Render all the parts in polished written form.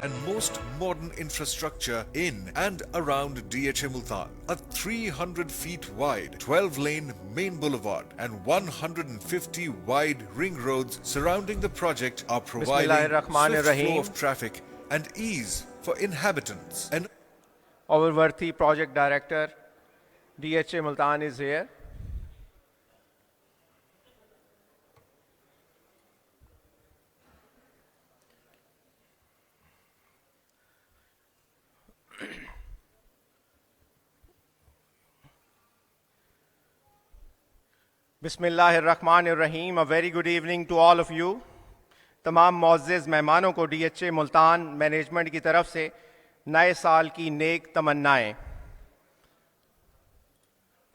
and most modern infrastructure in and around DHA Multan. A 300 feet wide, 12-lane main boulevard and 150 wide ring roads surrounding the project are providing swift flow of traffic and ease for inhabitants. And our worthy project director, DHA Multan, is here. Bismillahirrahmanirrahim. A very good evening to all of you. तमाम मुअज़्ज़िज़ मेहमानों को DHA Multan management की तरफ से नए साल की नेक तमन्नाएं।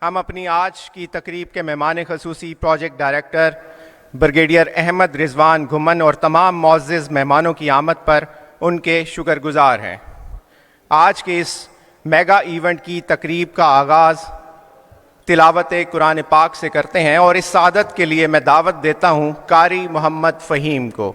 हम अपनी आज की तकरीब के मेहमान ख़ुसूसी project director brigadier Ahmad Rizwan Ghuman और तमाम मुअज़्ज़िज़ मेहमानों की आमद पर उनके शुक्रगुजार हैं। आज के इस मेगा इवेंट की तकरीब का आगाज़ तिलावत कुरान पाक से करते हैं और इस सादत के लिए मैं दावत देता हूँ कारी मोहम्मद फ़हीम को।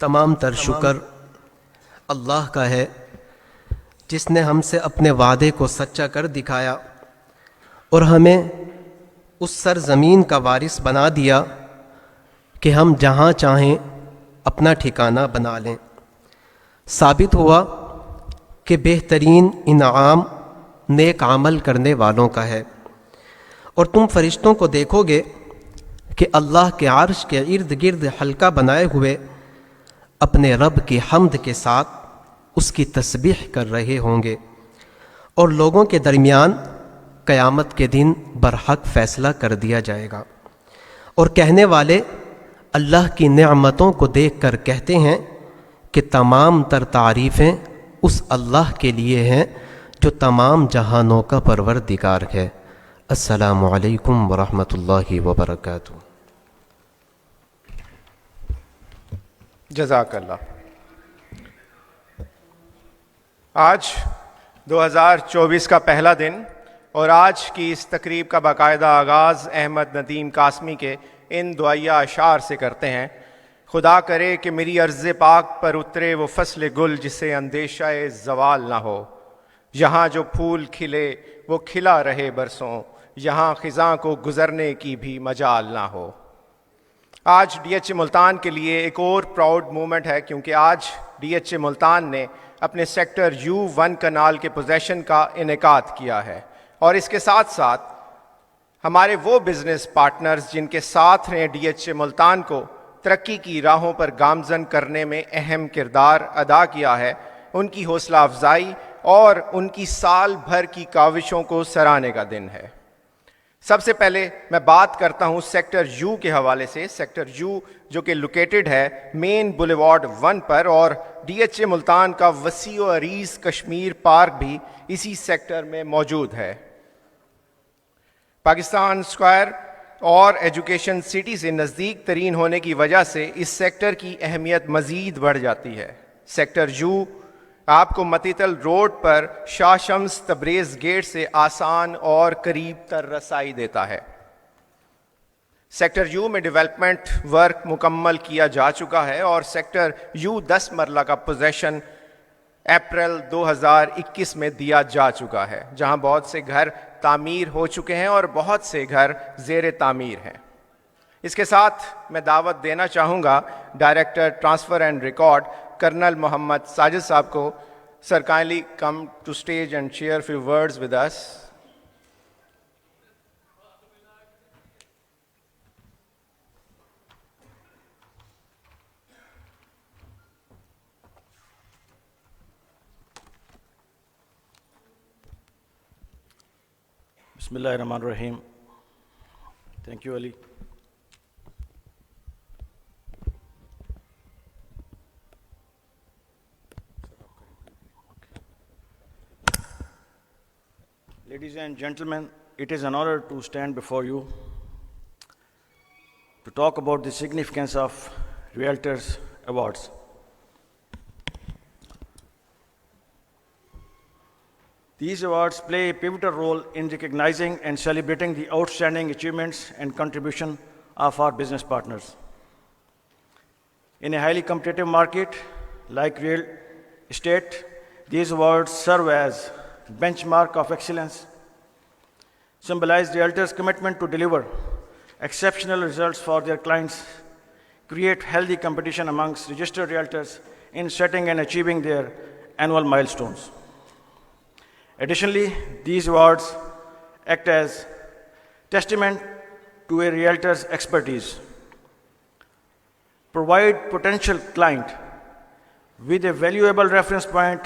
तमाम तर शुक्र अल्लाह का है जिसने हमसे अपने वादे को सच्चा कर दिखाया और हमें उस सरज़मीन का वारिस बना दिया कि हम जहाँ चाहें अपना ठिकाना बना लें। साबित हुआ कि बेहतरीन इनाम नेक अमल करने वालों का है और तुम फरिश्तों को देखोगे कि अल्लाह के अर्श के इर्द गिर्द हल्का बनाए हुए अपने रब की हम्द के साथ उसकी तस्बीह कर रहे होंगे और लोगों के दरमियान क़यामत के दिन बरहक फ़ैसला कर दिया जाएगा और कहने वाले अल्लाह की नेमतों को देखकर कहते हैं कि तमाम तर तारीफ़ें उस अल्लाह के लिए हैं जो तमाम जहानों का परवरदिगार है। अस्सलामु अलैकुम वरहमतुल्लाहि वबरकातुहू। जज़ाकल्लाह। आज 2024 का पहला दिन और आज की इस तकरीब का बाकायदा आगाज़ अहमद नदीम कासमी के इन दुआया अशार से करते हैं। खुदा करे कि मेरी अर्ज़ पाक पर उतरे वो फसल गुल जिसे अंदेशा ज़वाल ना हो, यहाँ जो फूल खिले वो खिला रहे बरसों, यहाँ ख़िज़ां को गुज़रने की भी मजाल ना हो। आज DHA मुल्तान के लिए एक और प्राउड मोमेंट है, क्योंकि आज DHA मुल्तान ने अपने सेक्टर U1 कनाल के पोजेशन का इनेकाद किया है और इसके साथ साथ हमारे वो बिज़नेस पार्टनर्स जिनके साथ ने DHA मुल्तान को तरक्की की राहों पर गामजन करने में अहम किरदार अदा किया है, उनकी हौसला अफजाई और उनकी साल भर की काविशों को सराहने का दिन है। सबसे पहले मैं बात करता हूं सेक्टर U के हवाले से। सेक्टर U जो कि लोकेटेड है मेन बुलेवार्ड 1 पर, और DHA मुल्तान का वसी व अरीज कश्मीर पार्क भी इसी सेक्टर में मौजूद है। पाकिस्तान स्क्वायर और एजुकेशन सिटी से नज़दीक तरीन होने की वजह से इस सेक्टर की अहमियत मज़ीद बढ़ जाती है। सेक्टर U आपको मतीतल रोड पर शाह शम्स तब्रेज़ गेट से आसान और करीब तर रसाई देता है। सेक्टर U में डेवलपमेंट वर्क मुकम्मल किया जा चुका है और सेक्टर U 10 मरला का पोजेशन अप्रैल 2021 में दिया जा चुका है, जहां बहुत से घर तामीर हो चुके हैं और बहुत से घर ज़ेर तामीर हैं। इसके साथ मैं दावत देना चाहूँगा director transfer and record colonel Mohammad Sajid साहब को। Sir, kindly come to stage and share few words with us. Bismillahirrahmanirrahim. Thank you, Ali. Ladies and gentlemen, it is an honor to stand before you to talk about the significance of Realtors Awards. These awards play a pivotal role in recognizing and celebrating the outstanding achievements and contribution of our business partners. In a highly competitive market like real estate, these awards serve as benchmark of excellence, symbolize realtors' commitment to deliver exceptional results for their clients, create healthy competition amongst registered realtors in setting and achieving their annual milestones. Additionally, these awards act as testament to a realtor's expertise, provide potential client with a valuable reference point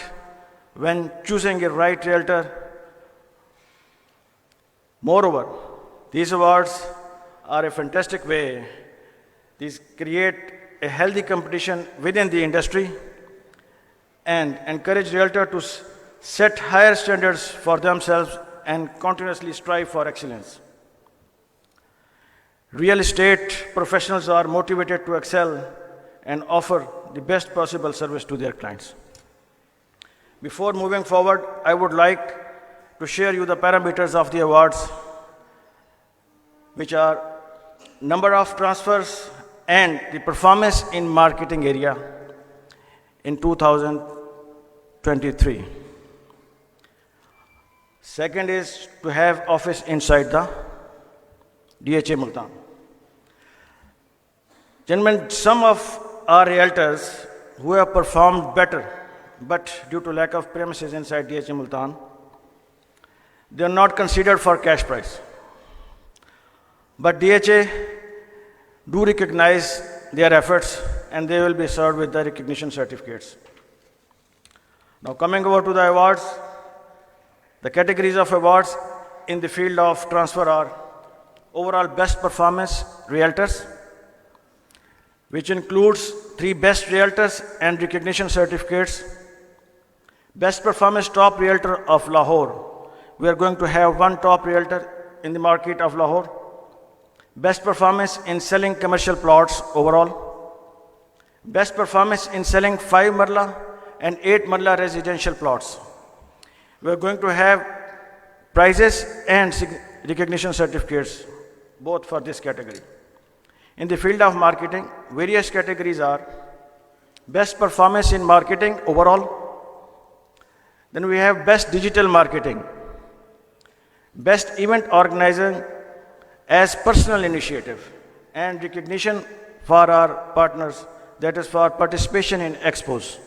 when choosing a right realtor. Moreover, these awards are a fantastic way. These create a healthy competition within the industry and encourage realtors to set higher standards for themselves and continuously strive for excellence. Real estate professionals are motivated to excel and offer the best possible service to their clients. Before moving forward, I would like to share you the parameters of the awards, which are number of transfers and the performance in marketing area in 2023. Second is to have office inside the DHA Multan. Gentlemen, some of our realtors who have performed better, but due to lack of premises inside DHA Multan, they are not considered for cash price. But DHA do recognize their efforts and they will be served with the recognition certificates. Now coming over to the awards, the categories of awards in the field of transfer are overall best performance realtors, which includes 3 best realtors and recognition certificates. Best performance top realtor of Lahore. We are going to have 1 top realtor in the market of Lahore. Best performance in selling commercial plots overall. Best performance in selling 5 Marla and 8 Marla residential plots. We are going to have prizes and recognition certificates, both for this category. In the field of marketing, various categories are best performance in marketing overall. Then we have best digital marketing, best event organizing as personal initiative, and recognition for our partners, that is for participation in expos.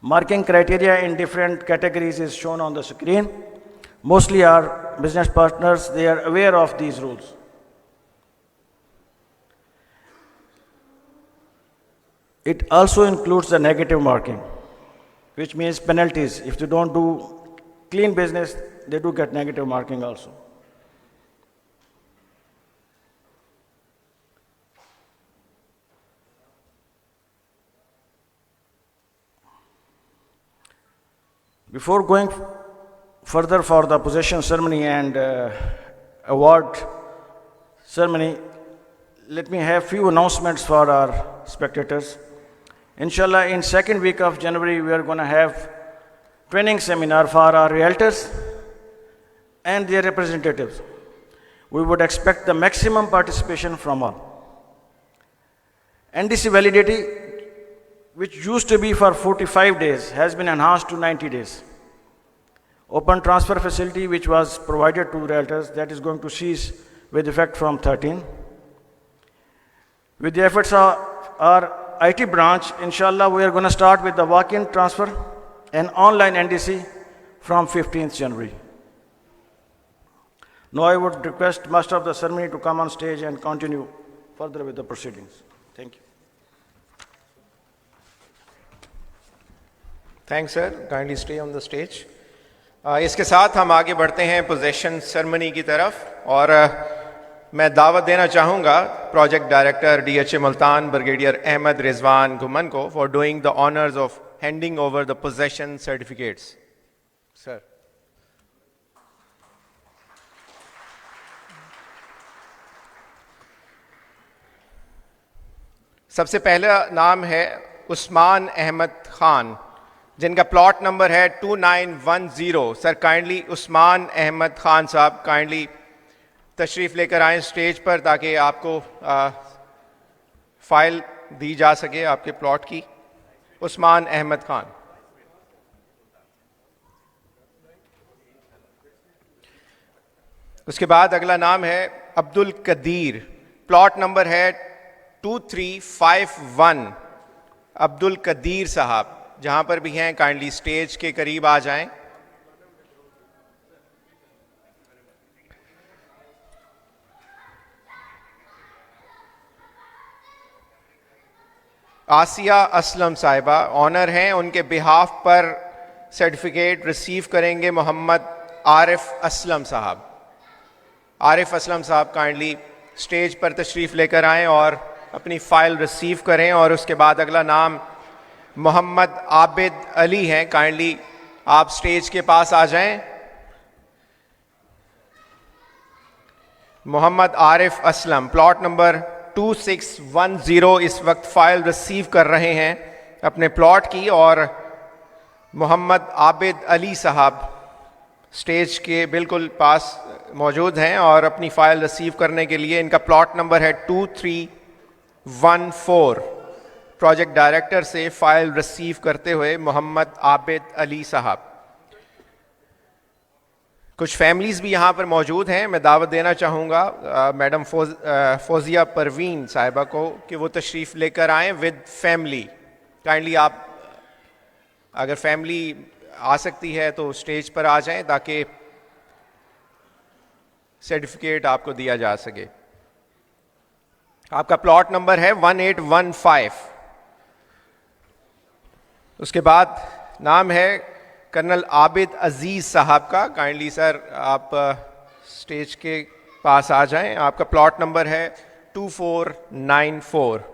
Marking criteria in different categories is shown on the screen. Mostly our business partners, they are aware of these rules. It also includes the negative marking, which means penalties. If you don't do clean business, they do get negative marking also. Before going further for the possession ceremony and award ceremony, let me have few announcements for our spectators. Inshallah, in second week of January, we are going to have training seminar for our realtors and their representatives. We would expect the maximum participation from all. NDC validity, which used to be for 45 days, has been enhanced to 90 days. Open transfer facility, which was provided to realtors, that is going to cease with effect from 13. With the efforts of our IT branch, inshallah, we are going to start with the walk-in transfer and online NDC from 15th January. Now I would request Master of the Ceremony to come on stage and continue further with the proceedings. Thank you. Thanks, sir. Kindly stay on the stage. इसके साथ हम आगे बढ़ते हैं possession ceremony की तरफ और मैं दावत देना चाहूँगा project director DHA Multan brigadier Ahmad Rizwan Ghuman को for doing the honours of handing over the possession certificates. Sir. सबसे पहला नाम है उस्मान अहमद खान, जिनका प्लॉट नंबर है 2910. सर काइंडली उस्मान अहमद खान साहब काइंडली तशरीफ़ लेकर आएँ स्टेज पर ताकि आपको फाइल दी जा सके आपके प्लॉट की. उस्मान अहमद खान. उसके बाद अगला नाम है अब्दुल कदीर, प्लॉट नंबर है 2351. अब्दुल कदीर साहब जहां पर भी हैं काइंडली स्टेज के करीब आ जाएं. आसिया असलम साहिबा ऑनर हैं, उनके बिहाफ पर सर्टिफिकेट रिसीव करेंगे मोहम्मद आरिफ असलम साहब. आरिफ असलम साहब काइंडली स्टेज पर तशरीफ़ लेकर आएं और अपनी फ़ाइल रिसीव करें. और उसके बाद अगला नाम मोहम्मद आबिद अली हैं, काइंडली आप स्टेज के पास आ जाएं. मोहम्मद आरिफ असलम प्लॉट नंबर 2610 इस वक्त फ़ाइल रिसीव कर रहे हैं अपने प्लॉट की. और मोहम्मद आबिद अली साहब स्टेज के बिल्कुल पास मौजूद हैं और अपनी फ़ाइल रिसीव करने के लिए इनका प्लॉट नंबर है 2314. प्रोजेक्ट डायरेक्टर से फ़ाइल रिसीव करते हुए मोहम्मद आबिद अली साहब. कुछ फैमिलीज़ भी यहाँ पर मौजूद हैं. मैं दावत देना चाहूँगा मैडम फौजिया परवीन साहिबा को कि वो तशरीफ़ लेकर आएँ विद फैमिली. काइंडली आप अगर फैमिली आ सकती है तो स्टेज पर आ जाएं ताकि सर्टिफिकेट आपको दिया जा सके. आपका प्लॉट नंबर है 1815. उसके बाद नाम है कर्नल आबिद अजीज़ साहब का. काइंडली सर आप स्टेज के पास आ जाएं। आपका प्लॉट नंबर है 2494।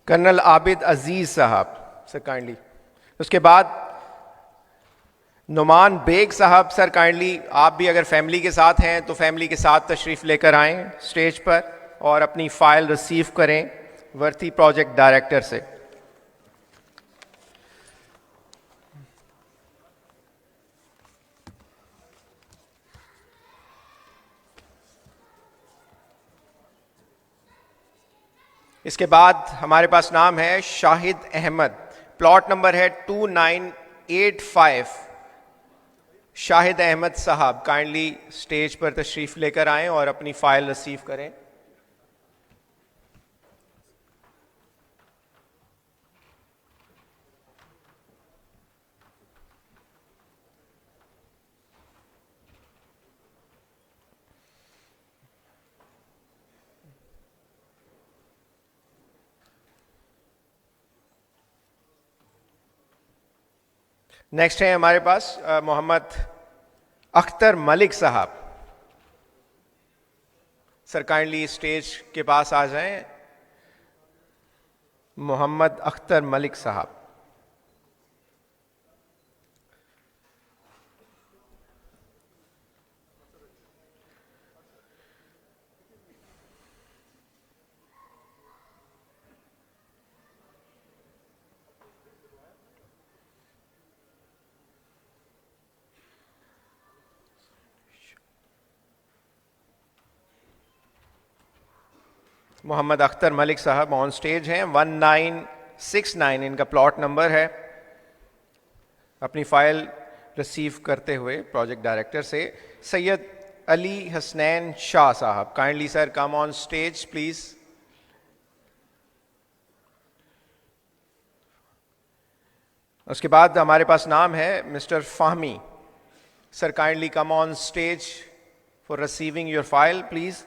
कर्नल आबिद अजीज साहब सर काइंडली। उसके बाद नुमान बेग साहब सर काइंडली, आप भी अगर फैमिली के साथ हैं तो फैमिली के साथ तशरीफ़ लेकर आएं स्टेज पर और अपनी फ़ाइल रिसीव करें वर्थी प्रोजेक्ट डायरेक्टर से। इसके बाद हमारे पास नाम है शाहिद अहमद, प्लॉट नंबर है 2985। शाहिद अहमद साहब काइंडली स्टेज पर तशरीफ लेकर आएं और अपनी फाइल रिसीव करें। नेक्स्ट है हमारे पास मोहम्मद अख्तर मलिक साहब, सर काइंडली स्टेज के पास आ जाएं। मोहम्मद अख्तर मलिक साहब। मोहम्मद अख्तर मलिक साहब ऑन स्टेज हैं। 1969 इनका प्लॉट नंबर है। अपनी फाइल रिसीव करते हुए प्रोजेक्ट डायरेक्टर से सैयद अली हसनैन शाह साहब, kindly sir come on stage please. उसके बाद हमारे पास नाम है mister Fahmi, sir kindly come on stage for receiving your file please.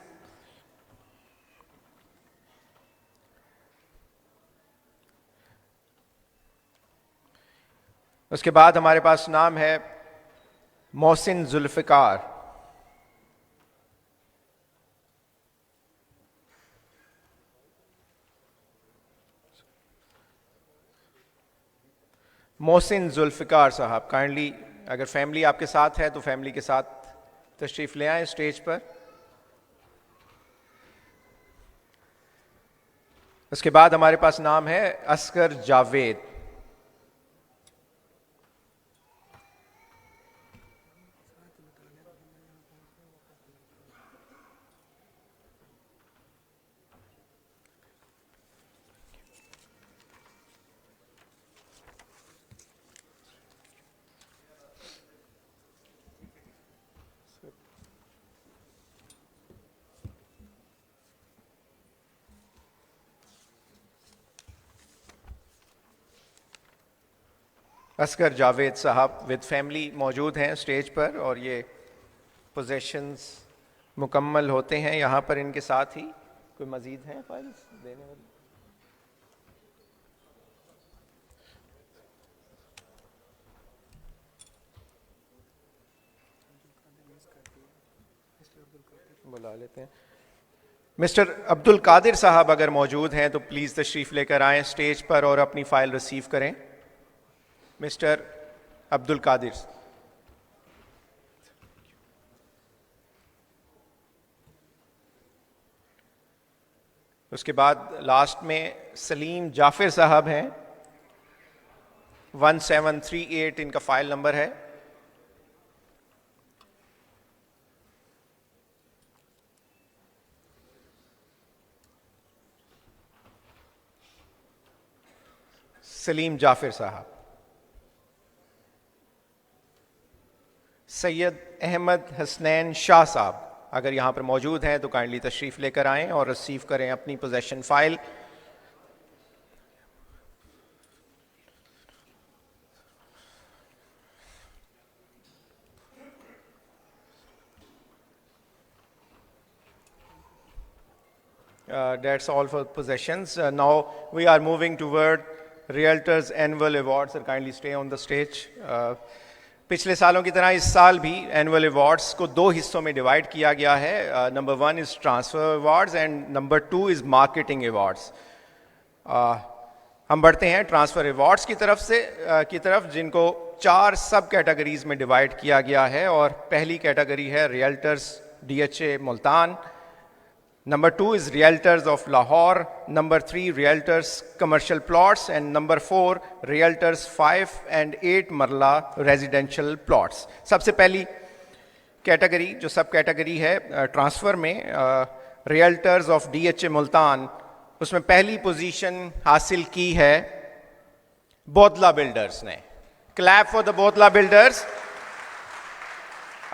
उसके बाद हमारे पास नाम है मोहसिन जुल्फ़िकार, मोहसिन जुल्फ़िकार साहब, काइंडली अगर फैमिली आपके साथ है तो फैमिली के साथ तशरीफ़ ले आएं स्टेज पर। उसके बाद हमारे पास नाम है असगर जावेद, असगर जावेद साहब विद फैमिली मौजूद हैं स्टेज पर और ये पोजेशंस मुकम्मल होते हैं यहाँ पर इनके साथ ही। कोई मजीद है फाइल्स देने वाली? बुला लेते हैं। मिस्टर अब्दुल कादिर साहब अगर मौजूद हैं तो प्लीज़ तशरीफ़ लेकर आएँ स्टेज पर और अपनी फ़ाइल रिसीव करें। मिस्टर अब्दुल कादिर। उसके बाद लास्ट में सलीम जाफिर साहब हैं, 1738 इनका फाइल नंबर है। सलीम जाफिर साहब। सैयद अहमद हसनैन शाह साहब अगर यहाँ पर मौजूद हैं तो काइंडली तशरीफ़ लेकर आएँ और रिसीव करें अपनी possession file. That's all for possessions. Now we are moving toward Realtors Annual Awards. Sir, kindly stay on the stage. पिछले सालों की तरह इस साल भी एनुअल अवार्ड्स को दो हिस्सों में डिवाइड किया गया है. Number 1 is transfer awards and number 2 is marketing awards. हम बढ़ते हैं ट्रांसफ़र अवार्ड्स की तरफ जिनको 4 सब कैटेगरीज में डिवाइड किया गया है. और पहली कैटेगरी है realtors DHA Multan. Number 2 is Realtors of Lahore. Number 3 Realtors Commercial Plots. And number 4 Realtors 5 and 8 Marla Residential Plots. सबसे पहली कैटेगरी जो सब कैटेगरी है ट्रांसफ़र में Realtors of DHA मुल्तान, उसमें पहली पोजीशन हासिल की है बोतला बिल्डर्स ने. क्लैप फॉर द बोतला builders.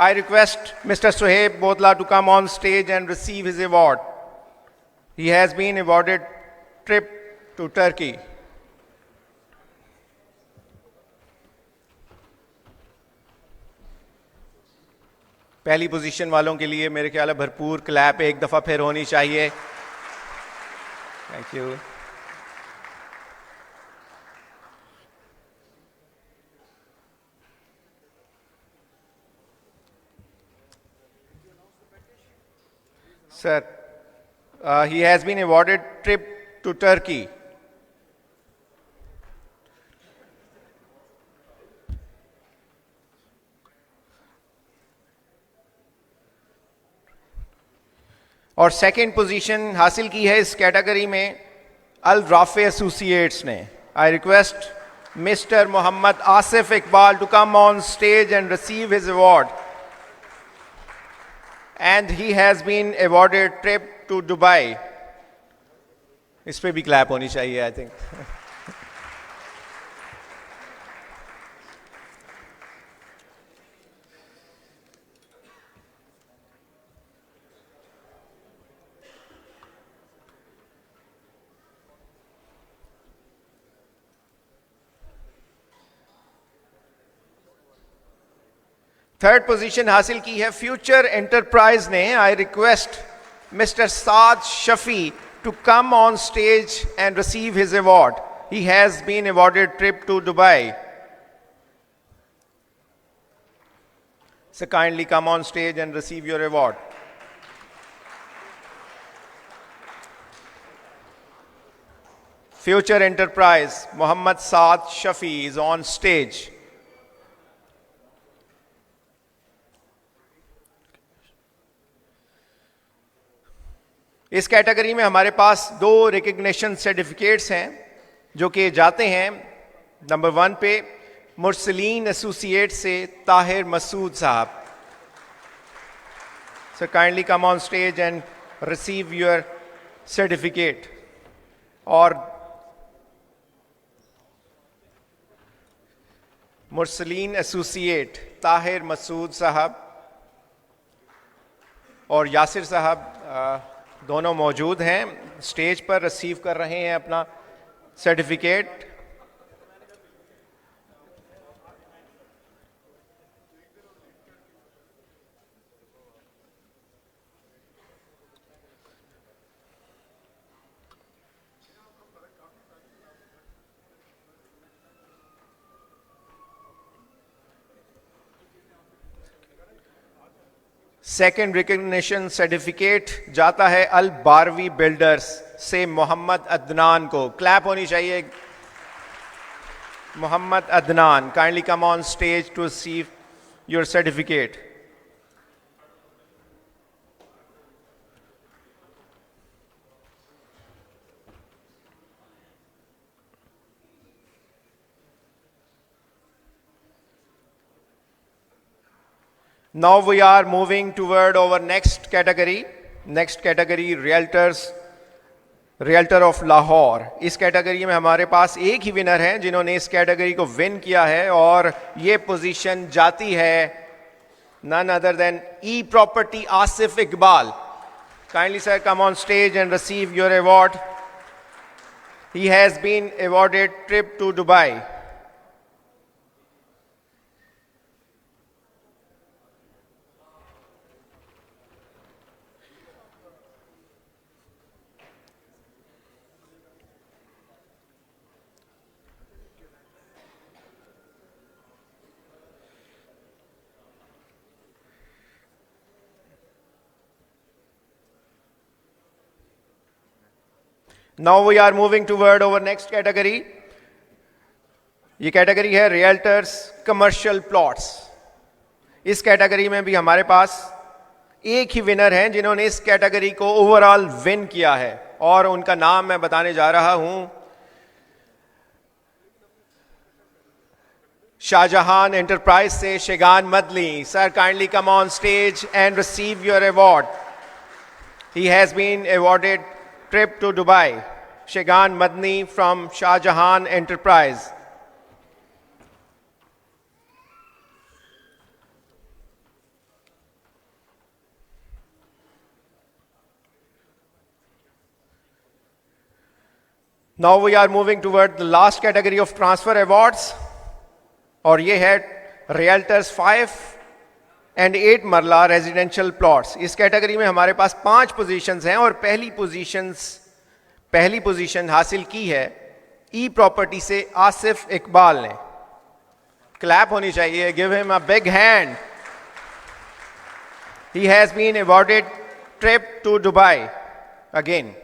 I request Mr. Suhaib Botla to come on stage and receive his award. He has been awarded trip to Turkey. पहली पोजीशन वालों के लिए मेरे ख्याल है भरपूर क्लैप एक दफ़ा फिर होनी चाहिए. Thank you. Sir, he has been awarded trip to Turkey. और सेकेंड पोजीशन हासिल की है इस कैटेगरी में अल राफे एसोसिएट्स ने. I request mister Mohammad Asif Iqbal to come on stage and receive his award. And he has been awarded trip to Dubai. इस पे भी क्लैप होनी चाहिए आई थिंक. थर्ड पोजीशन हासिल की है फ्यूचर एंटरप्राइज ने. I request mister Saad Shafi to come on stage and receive his award. He has been awarded trip to Dubai. So kindly come on stage and receive your award. Future Enterprise, Muhammad Saad Shafi is on stage. इस category में हमारे पास 2 recognition certificates हैं जो कि जाते हैं number 1 पे Mursaleen associate से ताहिर मसूद साहब. So kindly come on stage and receive your certificate. और मुरसलीन एसोसिएट ताहिर मसूद साहब और यासिर साहब दोनों मौजूद हैं स्टेज पर, रिसीव कर रहे हैं अपना सर्टिफिकेट. सेकेंड रिकग्निशन सर्टिफिकेट जाता है अल बारवी बिल्डर्स से मोहम्मद अदनान को. क्लैप होनी चाहिए. Mohammad Adnan, kindly come on stage to receive your certificate. Now we are moving toward our next category. Next category, Realtor of Lahore. इस कैटेगरी में हमारे पास एक ही विनर हैं जिन्होंने इस कैटेगरी को विन किया है और ये पोजीशन जाती है none other than E Property Asif Iqbal. Kindly sir come on stage and receive your award. He has been awarded trip to Dubai. Now we are moving toward our next category. ये category है realtors commercial plots. इस category में भी हमारे पास एक ही winner हैं जिन्होंने इस कैटेगरी को ओवरऑल विन किया है, और उनका नाम मैं बताने जा रहा हूं. शाहजहां एंटरप्राइज से Shegan Madli. Sir, kindly come on stage and receive your award. He has been awarded trip to Dubai. Shegan Madni from Shahjahan enterprise. Now we are moving toward the last category of transfer awards, और ये है रियल्टर्स 5 एंड 8 मरला residential plots. इस category में हमारे पास 5 positions हैं, और पहली पोजीशन हासिल की है ई प्रॉपर्टी से आसिफ इकबाल ने. क्लैप होनी चाहिए. Give him a big hand. He has been awarded trip to Dubai again.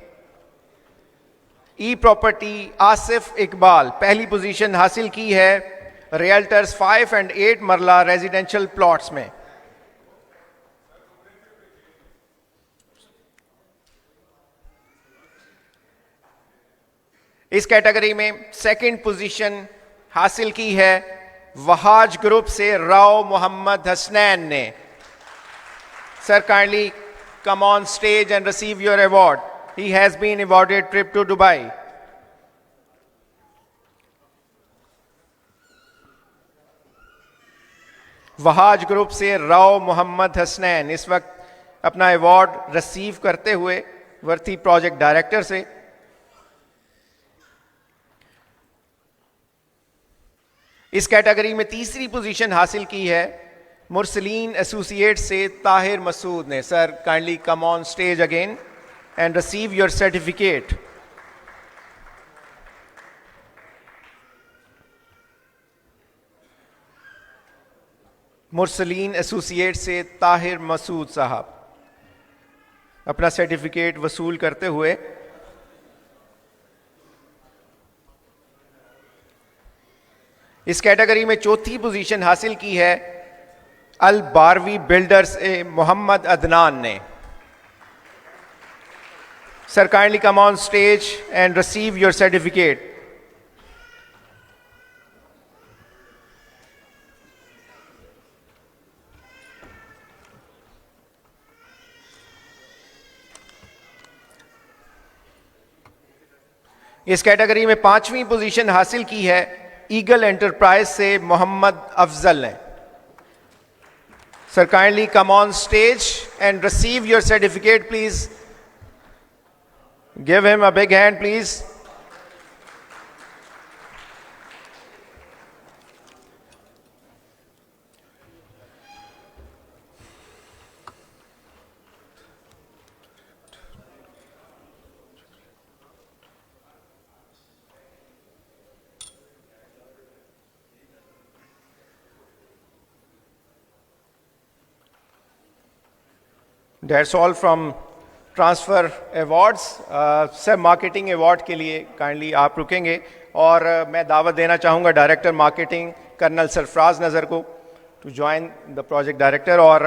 E property Asif Iqbal पहली पोजीशन हासिल की है रियल्टर्स 5 एंड 8 मरला रेजिडेंशियल प्लॉट्स में. इस कैटेगरी में सेकंड पोजीशन हासिल की है वहाज ग्रुप से राव मोहम्मद हसनैन ने. Sir, kindly come on stage and receive your award. He has been awarded trip to Dubai. Wahaj group से राव मोहम्मद हसनैन इस वक्त अपना अवार्ड रिसीव करते हुए वर्थी प्रोजेक्ट डायरेक्टर से. इस कैटेगरी में तीसरी पोजीशन हासिल की है मुरसलीन एसोसिएट से ताहिर मसूद ने. Sir, kindly come on stage again and receive your certificate. Mursaleen associate से ताहिर मसूद साहब अपना सर्टिफिकेट वसूल करते हुए इस कैटेगरी में चौथी पोजीशन हासिल की है अल बारवी बिल्डर्स ए मोहम्मद अदनान ने. Sir, kindly come on stage and receive your certificate. इस कैटेगरी में पांचवी पोजीशन हासिल की है ईगल एंटरप्राइज से मोहम्मद अफजल ने. Sir, kindly come on stage and receive your certificate, please. Give him a big hand, please. That's all from transfer awards. Sir, marketing award के लिए काइंडली आप रुकेंगे, और मैं दावत देना चाहूँगा director marketing colonel Sarfraz Nazar को to join the project director. और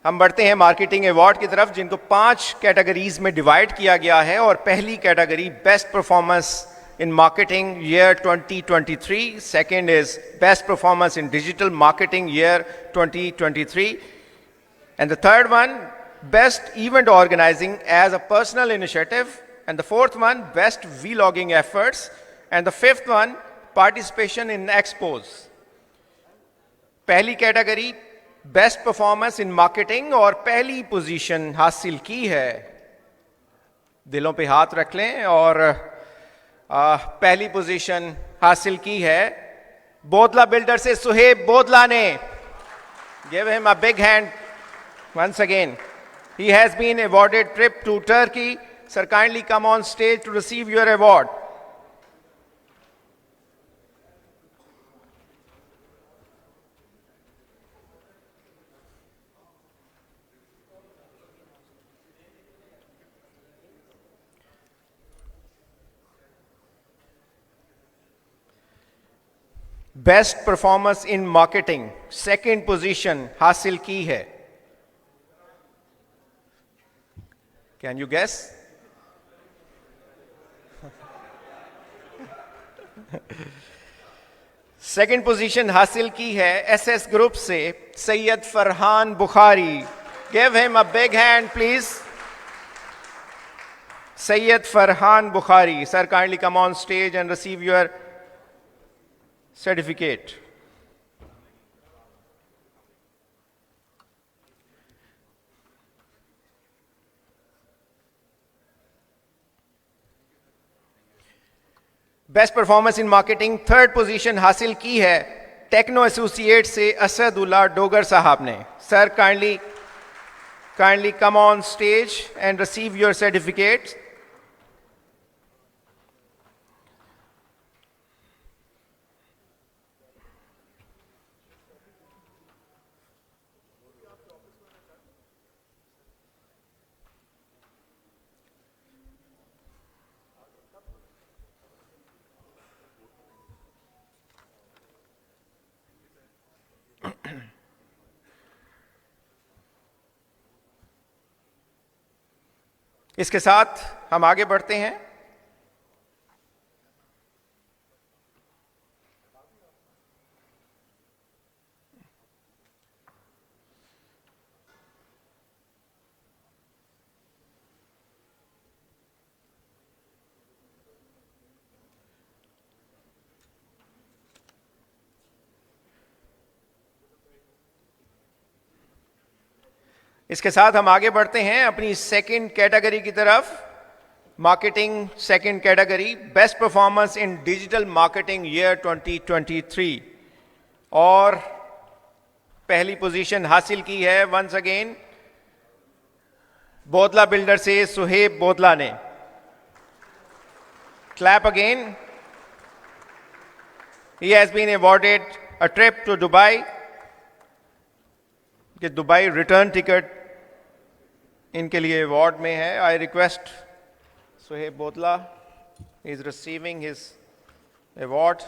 हम बढ़ते हैं मार्केटिंग अवार्ड की तरफ, जिनको 5 कैटेगरीज में डिवाइड किया गया है. और पहली category best performance in marketing year 2023. Second is best performance in digital marketing year 2023. And the third one, best event organizing as a personal initiative, and the fourth one, best vlogging efforts, and the fifth one, participation in expos. पहली category best performance in marketing, और पहली position हासिल की है, दिलों पे हाथ रख लें, और पहली पोजीशन हासिल की है बोदला बिल्डर से सुहेब बोदला ने. Give him a big hand once again. He has been awarded trip to Turkey. Sir, kindly come on stage to receive your award. Best performance in marketing second position हासिल की है। Can you guess? Second position हासिल की है SS group से Syed Farhan Bukhari. Give him a big hand please. Syed Farhan Bukhari, sir kindly come on stage and receive your certificate. Best performance in marketing third position हासिल की है टेक्नो एसोसिएट से असदुल्ला डोगर साहब ने। Sir kindly come on stage and receive your certificate. इसके साथ हम आगे बढ़ते हैं। इसके साथ हम आगे बढ़ते हैं अपनी सेकंड कैटेगरी की तरफ। Marketing second category best performance इन डिजिटल मार्केटिंग ईयर 2023 और पहली पोजीशन हासिल की है वंस अगेन बोदला बिल्डर से सुहेब बोदला ने। Clap again. He has been awarded a trip to Dubai. कि दुबई रिटर्न टिकट इनके लिए अवार्ड में है। I request Suhaib Bodla is receiving his award.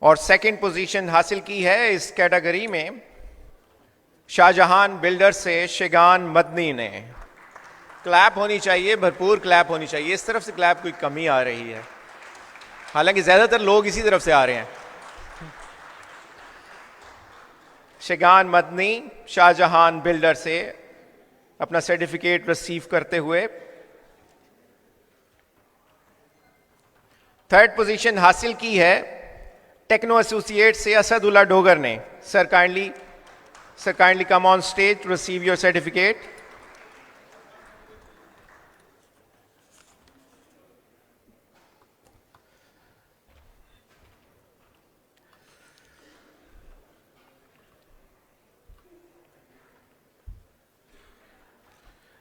और सेकंड पोजीशन हासिल की है इस कैटेगरी में शाहजहां बिल्डर से शिगान मदनी ने। क्लैप होनी चाहिए, भरपूर क्लैप होनी चाहिए। इस तरफ से क्लैप कोई कमी आ रही है, हालांकि ज्यादातर लोग इसी तरफ से आ रहे हैं। शिगान मदनी शाहजहां बिल्डर से अपना सर्टिफिकेट रिसीव करते हुए थर्ड पोजीशन हासिल की है टेक्नो एसोसिएट से असदुल्ला डोगर ने। Sir kindly come on stage to receive your certificate.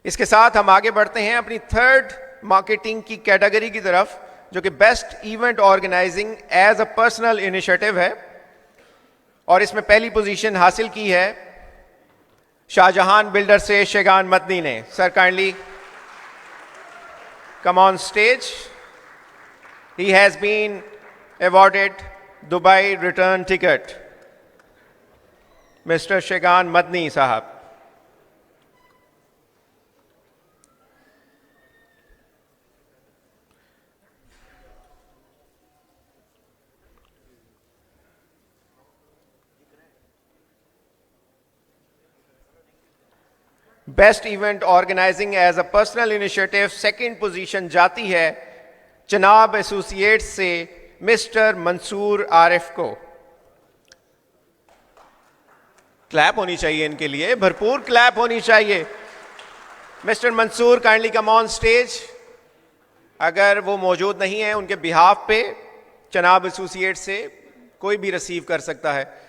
इसके साथ हम आगे बढ़ते हैं अपनी थर्ड मार्केटिंग की कैटेगरी की तरफ, जो कि best event organising as a personal initiative है। और इसमें पहली पोजीशन हासिल की है शाहजहां बिल्डर से शिगान मदनी ने। Sir kindly come on stage. He has been awarded Dubai return ticket. Mister Shigan Madni sahab. Best event organising as a personal initiative second position जाती है चनाब एसोसिएट्स से मिस्टर मंसूर आरिफ को। क्लैप होनी चाहिए इनके लिए, भरपूर क्लैप होनी चाहिए। Mister Mansoor kindly come on stage. अगर वो मौजूद नहीं है, उनके बिहाफ पे चनाब एसोसिएट से कोई भी रिसीव कर सकता है।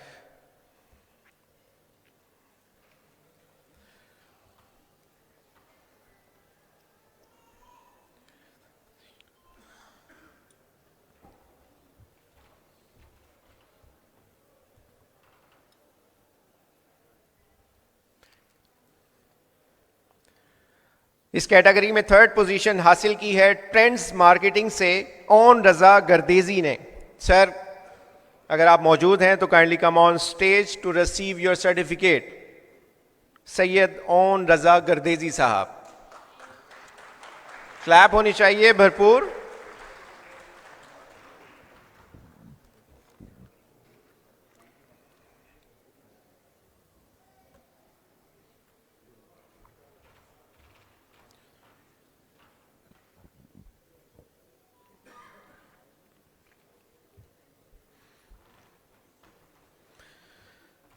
इस कैटेगरी में थर्ड पोजीशन हासिल की है ट्रेंड्स मार्केटिंग से ओन रजा गर्देजी ने। सर अगर आप मौजूद हैं तो kindly come on stage to receive your certificate. Syed Aun Raza Gardezi sahab, clap होनी चाहिए भरपूर।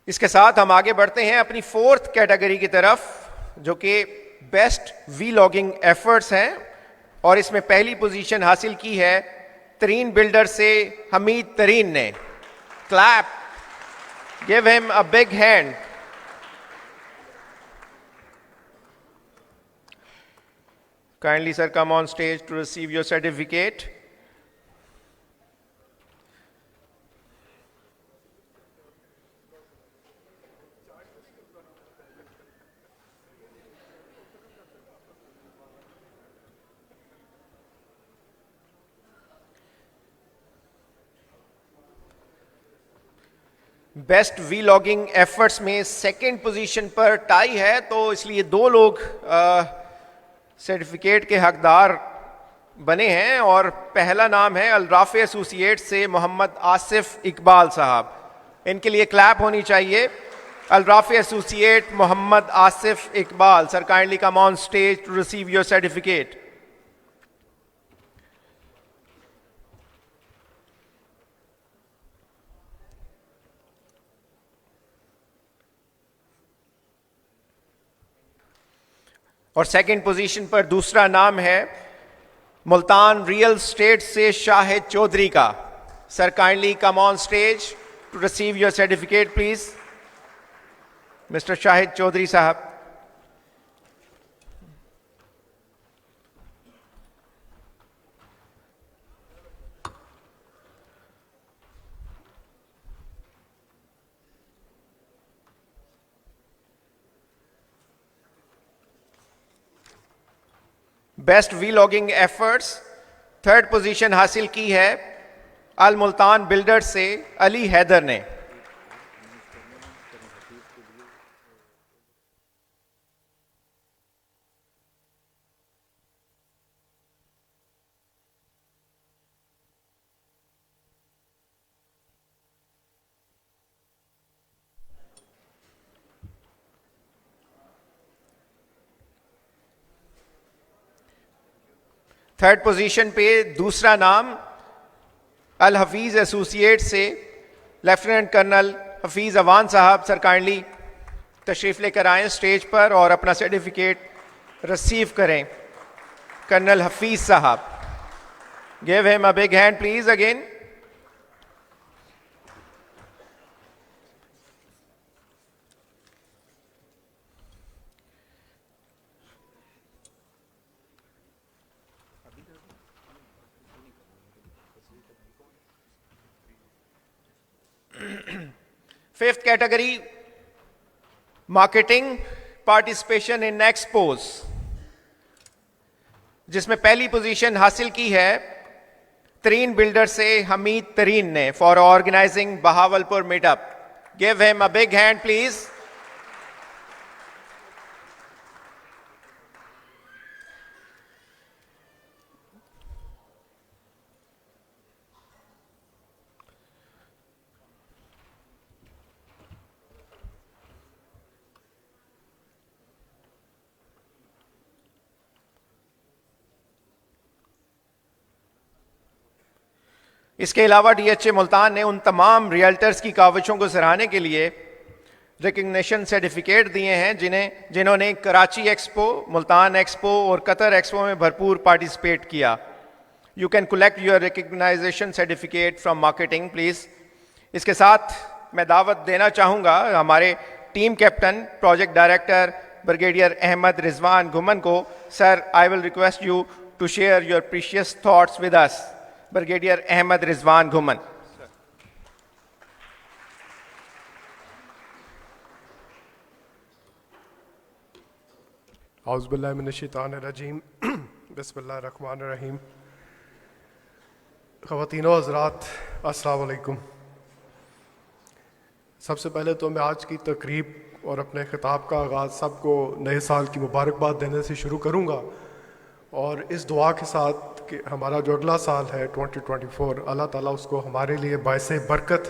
इसके साथ हम आगे बढ़ते हैं अपनी फोर्थ कैटेगरी की तरफ, जो कि बेस्ट वी लॉगिंग एफर्ट्स हैं, और इसमें पहली पोजीशन हासिल की है तरीन बिल्डर से हमीद तरीन ने। Clap, give him a big hand. Kindly sir come on stage to receive your certificate. Best vlogging efforts में सेकंड पोजीशन पर टाई है, तो इसलिए दो लोग सर्टिफिकेट के हकदार बने हैं, और पहला नाम है अलराफे एसोसिएट से मोहम्मद आसिफ इकबाल साहब। इनके लिए क्लैप होनी चाहिए। Alrafay associate Mohammad Asif Iqbal, sir kindly come on stage to receive your certificate. और सेकंड पोजीशन पर दूसरा नाम है मुल्तान रियल स्टेट से शाहिद चौधरी का। Sir kindly come on stage to receive your certificate please, mister Shahid Chaudhry sahab. Best vlogging efforts third position हासिल की है अल मुल्तान बिल्डर से अली हैदर ने। थर्ड पोजीशन पे दूसरा नाम अल हफीज एसोसिएट से लेफ्टिनेंट कर्नल हफीज अवान साहब। सर काइंडली तशरीफ लेकर आएं स्टेज पर और अपना सर्टिफिकेट रिसीव करें। कर्नल हफीज साहब, give him a big hand please again. Fifth category marketing participation in expose, जिसमें पहली पोजीशन हासिल की है तरीन बिल्डर से हमीद तरीन ने for organising Bahawalpur meetup. Give him a big hand please. इसके अलावा डीएचए मुल्तान ने उन तमाम रियल्टर्स की काविशों को सराहने के लिए रिकग्निशन सर्टिफिकेट दिए हैं जिन्होंने कराची एक्सपो, मुल्तान एक्सपो और कतर एक्सपो में भरपूर पार्टिसिपेट किया। You can collect your recognition certificate from marketing please. इसके साथ मैं दावत देना चाहूँगा हमारे team captain project director brigadier Ahmad Rizwan Ghuman को। Sir, I will request you to share your precious thoughts with us. Brigadier Ahmad Rizwan Ghuman. औज़ुबिल्लाहिमिनश्शैतानिर्रजीम बिस्मिल्लाहिर्रहमानिर्रहीम। ख़वातीन व हज़रात, अस्सलाम वालेकुम। सबसे पहले तो मैं आज की तकरीब और अपने ख़िताब का आगाज़ सबको नए साल की मुबारकबाद देने से शुरू करूँगा, और इस दुआ के साथ कि हमारा जो अगला साल है 2024, अल्लाह ताला उसको हमारे लिए बाइसे बरकत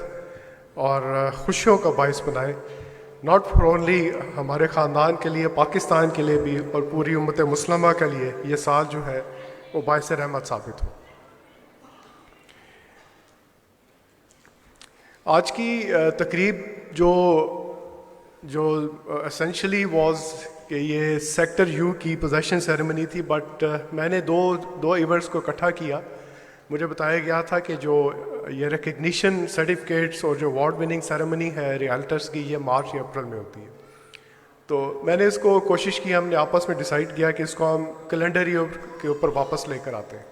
और खुशियों का बाइस बनाए, नॉट फॉर ओनली हमारे ख़ानदान के लिए, पाकिस्तान के लिए भी, और पूरी उम्मत मुस्लिमा के लिए ये साल जो है वो बाइस रहमत साबित हो। आज की तकरीब जो एसेंशली वाज कि ये सेक्टर यू की पोजेशन सेरेमनी थी, बट मैंने दो इवेंट्स को इकट्ठा किया। मुझे बताया गया था कि जो ये रिकग्निशन सर्टिफिकेट्स और जो अवार्ड विनिंग सेरेमनी है रियल्टर्स की, ये मार्च या अप्रैल में होती है। तो मैंने इसको कोशिश की, हमने आपस में डिसाइड किया कि इसको हम कैलेंडर ईयर के ऊपर वापस लेकर आते हैं,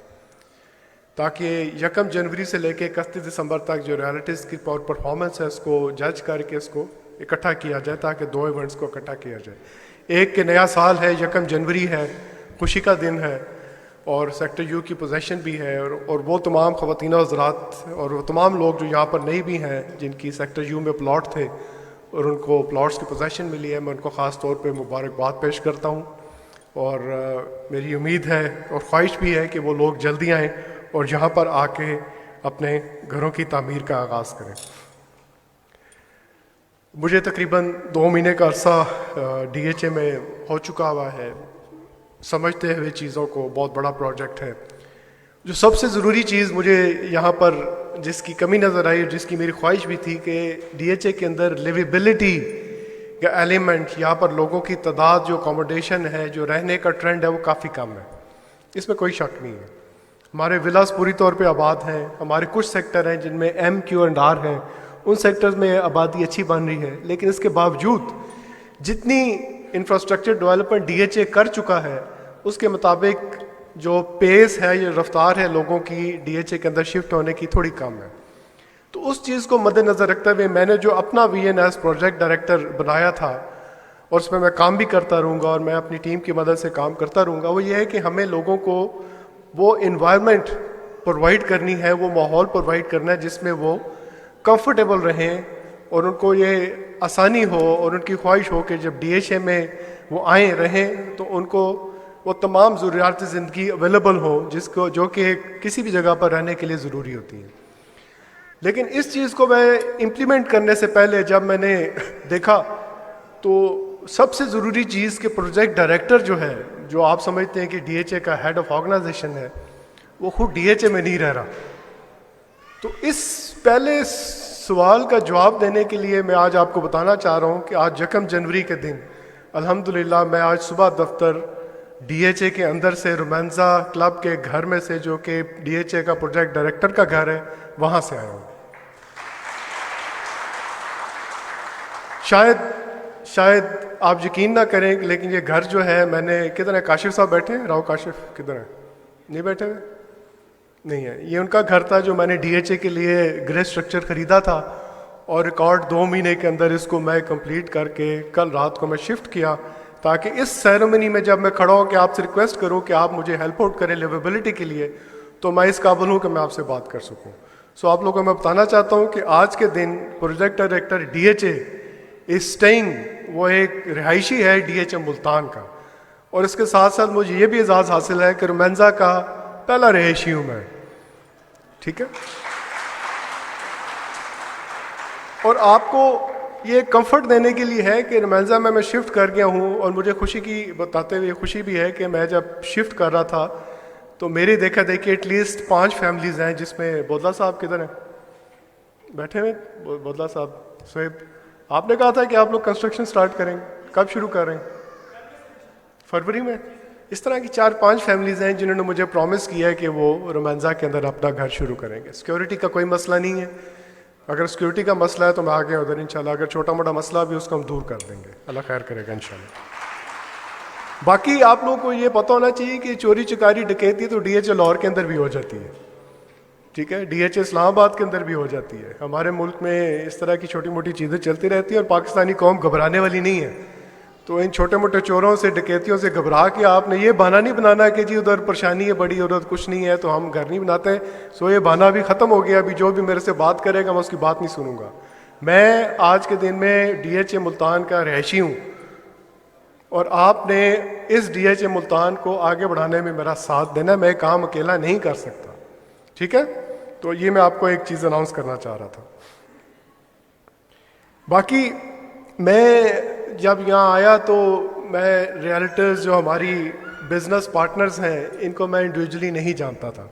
ताकि 1 जनवरी से लेकर 31 दिसंबर तक जो रियलिटीज़ की परफॉर्मेंस है उसको जज करके इसको इकट्ठा किया जाए, ताकि दो इवेंट्स को इकट्ठा किया जाए। एक कि नया साल है, 1 जनवरी है, खुशी का दिन है, और सेक्टर यू की पोजीशन भी है, और वो तमाम ख़वातीन हज़रात और वो तमाम लोग जो यहाँ पर नई भी हैं जिनकी सेक्टर यू में प्लॉट थे और उनको प्लॉट्स की पोजीशन मिली है, मैं उनको ख़ास तौर पे मुबारकबाद पेश करता हूँ। और मेरी उम्मीद है और ख्वाहिश भी है कि वो लोग जल्दी आएँ और यहाँ पर आके अपने घरों की तामीर का आगाज़ करें। मुझे तकरीबन 2 महीने का अरसा DHA में हो चुका हुआ है, समझते हुए चीज़ों को। बहुत बड़ा प्रोजेक्ट है। जो सबसे ज़रूरी चीज़ मुझे यहाँ पर जिसकी कमी नज़र आई, जिसकी मेरी ख्वाहिश भी थी कि DHA के अंदर लिविबिलिटी का एलिमेंट, यहाँ पर लोगों की तादाद, जो अकोमोडेशन है, जो रहने का ट्रेंड है, वो काफ़ी कम है, इसमें कोई शक नहीं है। हमारे विलास पूरी तौर पे आबाद हैं, हमारे कुछ सेक्टर हैं जिनमें M, Q and R हैं, उन सेक्टर्स में आबादी अच्छी बन रही है, लेकिन इसके बावजूद जितनी इंफ्रास्ट्रक्चर डेवलपमेंट DHA कर चुका है उसके मुताबिक जो पेस है, ये रफ्तार है लोगों की DHA के अंदर शिफ्ट होने की, थोड़ी कम है। तो उस चीज़ को मद्देनज़र रखते हुए मैंने जो अपना VNS प्रोजेक्ट डायरेक्टर बनाया था, और उसमें मैं काम भी करता रहूँगा और मैं अपनी टीम की मदद से काम करता रहूँगा, वो ये है कि हमें लोगों को वो इन्वायरमेंट प्रोवाइड करनी है, वो माहौल प्रोवाइड करना है जिसमें वो कंफर्टेबल रहें और उनको ये आसानी हो और उनकी ख्वाहिश हो कि जब DHA में वो आए रहें तो उनको वो तमाम ज़रूरियात ज़िंदगी अवेलेबल हो जिसको जो कि किसी भी जगह पर रहने के लिए ज़रूरी होती है। लेकिन इस चीज़ को मैं इम्प्लीमेंट करने से पहले जब मैंने देखा तो सबसे ज़रूरी चीज़ के प्रोजेक्ट डायरेक्टर जो है, जो आप समझते हैं कि DHA का हेड ऑफ ऑर्गेनाइजेशन है, वो खुद DHA में नहीं रह रहा। तो इस पहले सवाल का जवाब देने के लिए मैं आज आपको बताना चाह रहा हूँ कि आज 1 जनवरी के दिन अल्हम्दुलिल्लाह मैं आज सुबह दफ्तर DHA के अंदर से रोमांसा क्लब के घर में से, जो कि DHA का प्रोजेक्ट डायरेक्टर का घर है, वहाँ से आया हूँ। शायद आप यकीन ना करें, लेकिन ये घर जो है मैंने, किधर है काशिफ साहब बैठे हैं? राव काशिफ किधर है? नहीं बैठे हुए? नहीं है। ये उनका घर था जो मैंने DHA के लिए ग्रे स्ट्रक्चर ख़रीदा था, और रिकॉर्ड 2 महीने के अंदर इसको मैं कंप्लीट करके कल रात को मैं शिफ्ट किया, ताकि इस सेरेमनी में जब मैं खड़ा हो के आपसे रिक्वेस्ट करूं कि आप मुझे हेल्प आउट करें लिवेबिलिटी के लिए, तो मैं इस काबिल हूं कि मैं आपसे बात कर सकूं। सो आप लोगों को मैं बताना चाहता हूं कि आज के दिन project director DHA is staying, वो एक रिहायशी है DHA मुल्तान का, और इसके साथ साथ मुझे ये भी एजाज़ हासिल है कि रोमांसा का पहला रिहायशी हूँ मैं। ठीक है, और आपको ये कंफर्ट देने के लिए है कि रोमांसा में मैं शिफ्ट कर गया हूँ, और मुझे खुशी की बताते हुए खुशी भी है कि मैं जब शिफ्ट कर रहा था तो मेरी देखा देखी एटलीस्ट 5 फैमिलीज़ हैं, जिसमें बोदला साहब किधर हैं? बैठे हुए बोदला साहब, सोएब, आपने कहा था कि आप लोग कंस्ट्रक्शन स्टार्ट करेंगे, कब शुरू कर रहे हैं? फरवरी में। इस तरह की 4-5 फैमिलीज़ हैं जिन्होंने मुझे प्रॉमिस किया है कि वो रोमांसा के अंदर अपना घर शुरू करेंगे। सिक्योरिटी का कोई मसला नहीं है, अगर सिक्योरिटी का मसला है तो मैं आगे उधर इंशाल्लाह, अगर छोटा मोटा मसला भी उसको हम दूर कर देंगे, अल्लाह खैर करेगा इंशाल्लाह। बाकी आप लोगों को ये पता होना चाहिए कि चोरी चकारी डकैती तो DHA लाहौर के अंदर भी हो जाती है, ठीक है, DHA इस्लामाबाद के अंदर भी हो जाती है। हमारे मुल्क में इस तरह की छोटी मोटी चीज़ें चलती रहती हैं और पाकिस्तानी कौम घबराने वाली नहीं है। तो इन छोटे मोटे चोरों से, डकैतियों से घबरा के आपने ये बहाना नहीं बनाना कि जी उधर परेशानी है बड़ी, उधर कुछ नहीं है तो हम घर नहीं बनाते। सो ये बहाना भी ख़त्म हो गया। अभी जो भी मेरे से बात करेगा मैं उसकी बात नहीं सुनूंगा। मैं आज के दिन में DHA मुल्तान का रहायशी हूँ और आपने इस DHA मुल्तान को आगे बढ़ाने में मेरा साथ देना। मैं काम अकेला नहीं कर सकता, ठीक है। तो ये मैं आपको एक चीज़ अनाउंस करना चाह रहा था। बाकी मैं जब यहाँ आया तो मैं रियल्टर्स जो हमारी बिजनेस पार्टनर्स हैं इनको मैं इंडिविजुअली नहीं जानता था।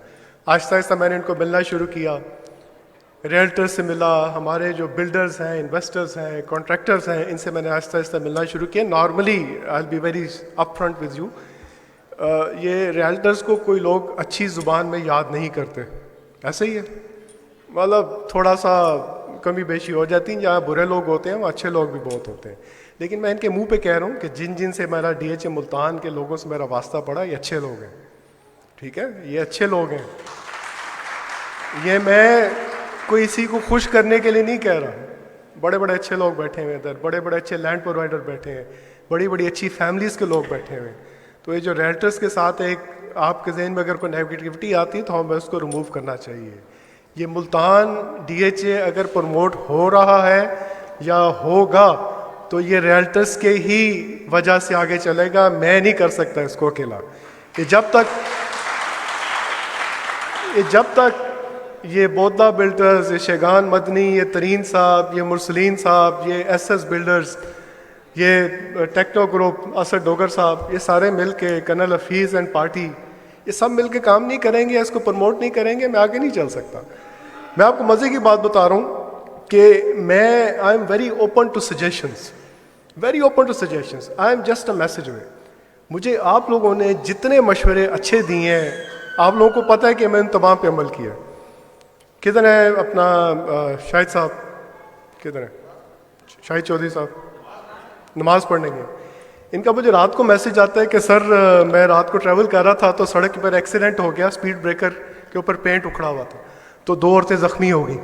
आहिस्ता आहिस्ता मैंने इनको मिलना शुरू किया, रियल्टर्स से मिला, हमारे जो बिल्डर्स हैं, इन्वेस्टर्स हैं, कॉन्ट्रैक्टर्स हैं, इनसे मैंने आहिस्ता आहिस्ता मिलना शुरू किया। Normally I will be very up front with you, ये रियल्टर्स को कोई लोग अच्छी ज़ुबान में याद नहीं करते, ऐसे ही है। मतलब थोड़ा सा कमी बेशी हो जाती है, जहाँ बुरे लोग होते हैं वहाँ अच्छे लोग भी बहुत होते हैं। लेकिन मैं इनके मुंह पे कह रहा हूँ कि जिन जिन से मेरा DHA मुल्तान के लोगों से मेरा वास्ता पड़ा, ये अच्छे लोग हैं, ठीक है, ये अच्छे लोग हैं। ये मैं कोई इसी को खुश करने के लिए नहीं कह रहा। बड़े बड़े अच्छे लोग बैठे हुए इधर, बड़े बड़े अच्छे लैंड प्रोवाइडर बैठे हैं, बड़ी बड़ी अच्छी फैमिलीज़ के लोग बैठे हुए हैं। तो ये जो रेंटर्स के साथ एक आपके जहन में अगर कोई नेगेटिविटी आती है तो हमें उसको रिमूव करना चाहिए। ये मुल्तान DHA अगर प्रमोट हो रहा है या होगा तो ये रियल्टर्स के ही वजह से आगे चलेगा। मैं नहीं कर सकता इसको अकेला। ये जब तक ये बोदा बिल्डर्स, ये शेगान मदनी, ये तरीन साहब, ये मुरसलीन साहब, ये SS बिल्डर्स, ये टेक्नो ग्रुप, असद डोगर साहब, ये सारे मिल के, कर्नल हफीज़ एंड पार्टी, ये सब मिल के काम नहीं करेंगे, इसको प्रमोट नहीं करेंगे, मैं आगे नहीं चल सकता। मैं आपको मज़े की बात बता रहा हूँ कि मैं I am very open to suggestions, very open to suggestions. I am just a message way. मुझे आप लोगों ने जितने मशवरे अच्छे दिए हैं, आप लोगों को पता है कि मैंने तमाम पे अमल किया। किधर है अपना शाहिद साहब, किधर है शाहिद चौधरी साहब, नमाज पढ़ने गए। इनका मुझे रात को मैसेज आता है कि सर मैं रात को ट्रैवल कर रहा था तो सड़क पर एक्सीडेंट हो गया, स्पीड ब्रेकर के ऊपर पेंट उखड़ा हुआ था तो 2 औरतें ज़ख्मी हो गई।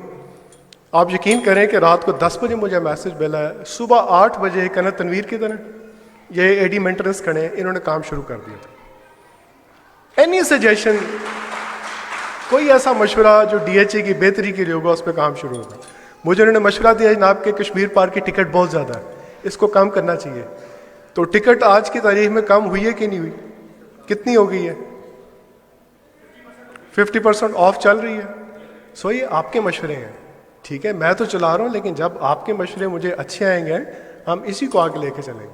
आप यकीन करें कि रात को 10 बजे मुझे मैसेज मिला है, सुबह 8 बजे कर्नल तनवीर की तरह ये AD मेंटेनेंस खड़े हैं, इन्होंने काम शुरू कर दिया था। एनी सजेशन, कोई ऐसा मशवरा जो DHA की बेहतरी के लिए होगा उस पर काम शुरू होगा। मुझे उन्होंने मशवरा दिया जनाब के कश्मीर पार्क की टिकट बहुत ज़्यादा है, इसको कम करना चाहिए। तो टिकट आज की तारीख में कम हुई है कि नहीं हुई? कितनी हो गई है? 50% ऑफ चल रही है। सो ये आपके मशवरे हैं, ठीक है, मैं तो चला रहा हूँ, लेकिन जब आपके मशवरे मुझे अच्छे आएंगे हम इसी को आगे लेके चलेंगे।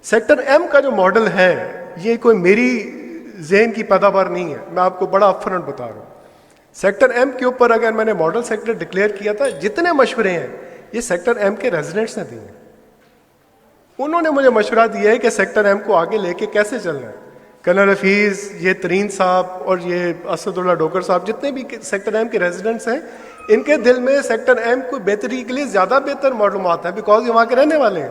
सेक्टर M का जो मॉडल है ये कोई मेरी जहन की पैदावार नहीं है, मैं आपको बड़ा अपफ्रंट बता रहा हूँ। सेक्टर M के ऊपर अगर मैंने मॉडल सेक्टर डिक्लेयर किया था, जितने मशवरे हैं ये सेक्टर M के रेजिडेंट्स ने दिए हैं। उन्होंने मुझे मशवरा दिया है कि सेक्टर M को आगे लेके कैसे चलना है। कर्नल हफीज़, ये तरीन साहब और ये असदुल्ला डोगर साहब, जितने भी सेक्टर M के रेजिडेंट्स हैं, इनके दिल में सेक्टर M को बेहतरी के लिए ज़्यादा बेहतर मालूमात है, बिकॉज ये वहाँ के रहने वाले हैं।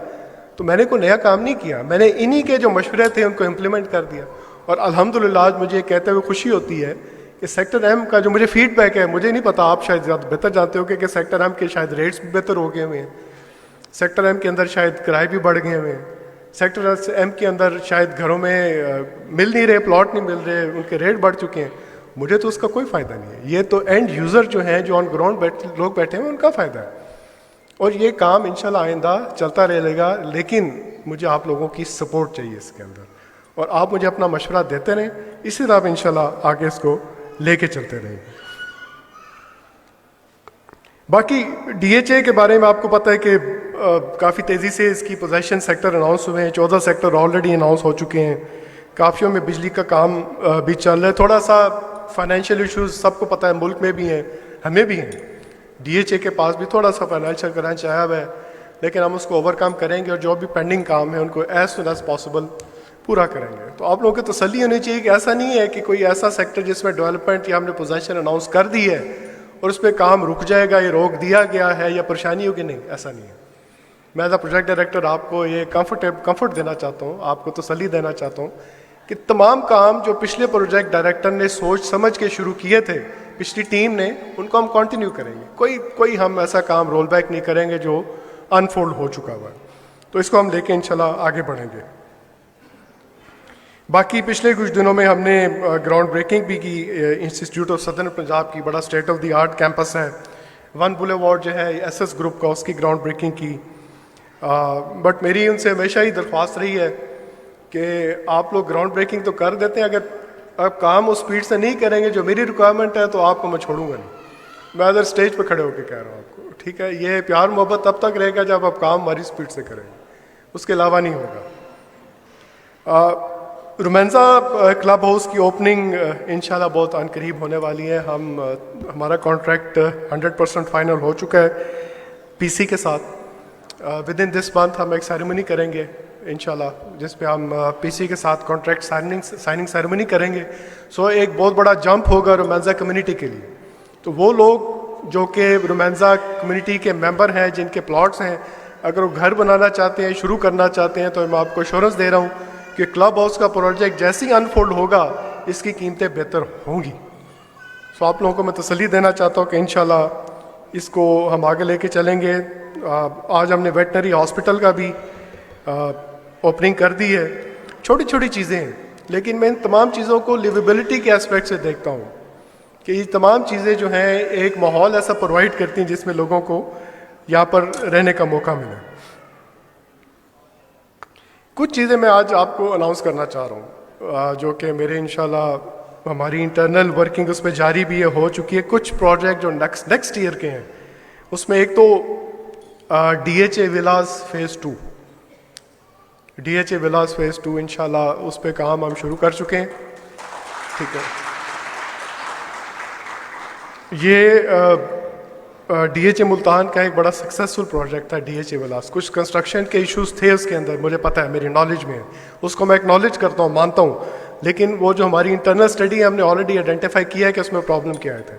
तो मैंने कोई नया काम नहीं किया, मैंने इन्हीं के जो मशवरे थे उनको इम्प्लीमेंट कर दिया। और अल्हम्दुलिल्लाह आज मुझे कहते हुए खुशी होती है कि सेक्टर M का जो मुझे फीडबैक है, मुझे नहीं पता, आप शायद ज़्यादा बेहतर जानते हो कि सेक्टर M के शायद रेट्स भी बेहतर हो गए हुए हैं, सेक्टर M के अंदर शायद किराए भी बढ़ गए हुए हैं, सेक्टर M के अंदर शायद घरों में मिल नहीं रहे, प्लॉट नहीं मिल रहे, उनके रेट बढ़ चुके हैं। मुझे तो उसका कोई फ़ायदा नहीं है, ये तो एंड यूज़र जो हैं, जो ऑन ग्राउंड लोग बैठे हैं, उनका फ़ायदा है। और ये काम इंशाल्लाह आइंदा चलता रहेगा, लेकिन मुझे आप लोगों की सपोर्ट चाहिए इसके अंदर, और आप मुझे अपना मशवरा देते रहें, इसी तरह इंशाल्लाह आगे इसको लेके चलते रहेंगे। बाकी DHA के बारे में आपको पता है कि काफ़ी तेज़ी से इसकी पोजेशन सेक्टर अनाउंस हुए हैं, 14 सेक्टर ऑलरेडी अनाउंस हो चुके हैं, काफ़ियों में बिजली का काम भी चल रहा है। थोड़ा सा फाइनेंशियल इश्यूज सबको पता है, मुल्क में भी हैं, हमें भी हैं, DHA के पास भी थोड़ा सा फाइनेंशियल क्रंच आया हुआ है, लेकिन हम उसको ओवरकम करेंगे और जो भी पेंडिंग काम है उनको एज सुन एज पॉसिबल पूरा करेंगे। तो आप लोगों की तसल्ली होनी चाहिए कि ऐसा नहीं है कि कोई ऐसा सेक्टर जिसमें डेवलपमेंट या हमने पोजीशन अनाउंस कर दी है और उस पर काम रुक जाएगा, ये रोक दिया गया है या परेशानी होगी, नहीं, ऐसा नहीं है। मैं एज अ प्रोजेक्ट डायरेक्टर आपको ये कंफर्ट देना चाहता हूँ, आपको तसल्ली देना चाहता हूँ कि तमाम काम जो पिछले प्रोजेक्ट डायरेक्टर ने सोच समझ के शुरू किए थे, पिछली टीम ने, उनको हम कंटिन्यू करेंगे। कोई हम ऐसा काम रोल बैक नहीं करेंगे जो अनफोल्ड हो चुका हुआ है। तो इसको हम लेके इंशाल्लाह आगे बढ़ेंगे। बाकी पिछले कुछ दिनों में हमने ग्राउंड ब्रेकिंग भी की। इंस्टीट्यूट ऑफ सदर्न पंजाब की बड़ा state of the art campus है, 1 बुलेवार्ड जो है एसएस ग्रुप का, उसकी ग्राउंड ब्रेकिंग की। बट मेरी उनसे हमेशा ही दरख्वास्त रही है कि आप लोग ग्राउंड ब्रेकिंग तो कर देते हैं, अगर आप काम उस स्पीड से नहीं करेंगे जो मेरी रिक्वायरमेंट है तो आपको मैं छोड़ूंगा नहीं। मैं अदर स्टेज पर खड़े होकर कह रहा हूँ आपको, ठीक है। ये प्यार मोहब्बत तब तक रहेगा जब आप काम हमारी स्पीड से करेंगे, उसके अलावा नहीं होगा। रोमांसा क्लब हाउस की ओपनिंग इंशाल्लाह बहुत अनकरीब होने वाली है। हमारा कॉन्ट्रैक्ट 100% फाइनल हो चुका है पीसी के साथ। विद इन दिस मंथ हम एक सेरेमनी करेंगे इंशाल्लाह, जिस पे हम पीसी के साथ कॉन्ट्रैक्ट साइनिंग सेरेमनी करेंगे। सो एक बहुत बड़ा जंप होगा रोमांसा कम्युनिटी के लिए। तो वो लोग जो कि रोमांसा कम्युनिटी के मेंबर हैं, जिनके प्लॉट्स हैं, अगर वो घर बनाना चाहते हैं, शुरू करना चाहते हैं, तो मैं आपको एश्योरेंस दे रहा हूँ कि क्लब हाउस का प्रोजेक्ट जैसे ही अनफोल्ड होगा इसकी कीमतें बेहतर होंगी। सो आप लोगों को मैं तसल्ली देना चाहता हूँ कि इंशाल्लाह इसको हम आगे लेके चलेंगे। आज हमने वेटनरी हॉस्पिटल का भी ओपनिंग कर दी है। छोटी छोटी चीज़ें हैं, लेकिन मैं इन तमाम चीज़ों को लिवेबिलिटी के एस्पेक्ट से देखता हूँ कि ये तमाम चीज़ें जो हैं एक माहौल ऐसा प्रोवाइड करती हैं जिसमें लोगों को यहाँ पर रहने का मौका मिले। कुछ चीज़ें मैं आज आपको अनाउंस करना चाह रहा हूँ जो कि मेरे इंशाल्लाह हमारी इंटरनल वर्किंग उस पर जारी भी है, हो चुकी है। कुछ प्रोजेक्ट जो नेक्स्ट ईयर के हैं, उसमें एक तो DHA विलास फेज़ 2, DHA विलास फेज़ 2 इंशाल्लाह उस पर काम हम शुरू कर चुके हैं, ठीक है। ये DHA मुल्तान का एक बड़ा सक्सेसफुल प्रोजेक्ट था DHA विलास। कुछ कंस्ट्रक्शन के इश्यूज थे उसके अंदर, मुझे पता है, मेरी नॉलेज में है, उसको मैं एक्नॉलेज करता हूँ, मानता हूँ। लेकिन वो जो हमारी इंटरनल स्टडी है, हमने ऑलरेडी आइडेंटिफाई किया है कि उसमें प्रॉब्लम क्या आए थे,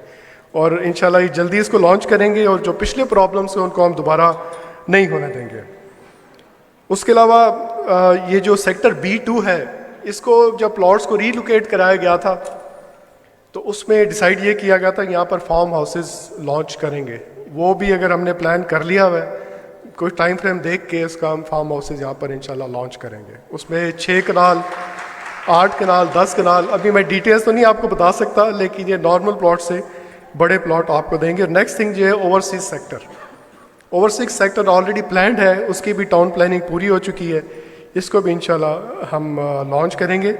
और इंशाल्लाह जल्दी इसको लॉन्च करेंगे और जो पिछले प्रॉब्लम्स हैं उनको हम दोबारा नहीं होने देंगे। उसके अलावा ये जो सेक्टर B2 है, इसको जब प्लॉट्स को रीलोकेट कराया गया था तो उसमें डिसाइड ये किया गया था कि यहाँ पर फार्म हाउसेस लॉन्च करेंगे। वो भी अगर हमने प्लान कर लिया हुआ है, कोई टाइम फ्रेम देख के इसका हम फार्म हाउसेस यहाँ पर इंशाल्लाह लॉन्च करेंगे। उसमें 6 कनाल, 8 कनाल, 10 कनाल, अभी मैं डिटेल्स तो नहीं आपको बता सकता, लेकिन ये नॉर्मल प्लॉट से बड़े प्लॉट आपको देंगे। नेक्स्ट थिंग जो है overseas sector, overseas sector already planned है, उसकी भी टाउन प्लानिंग पूरी हो चुकी है, इसको भी इंशाल्लाह हम लॉन्च करेंगे।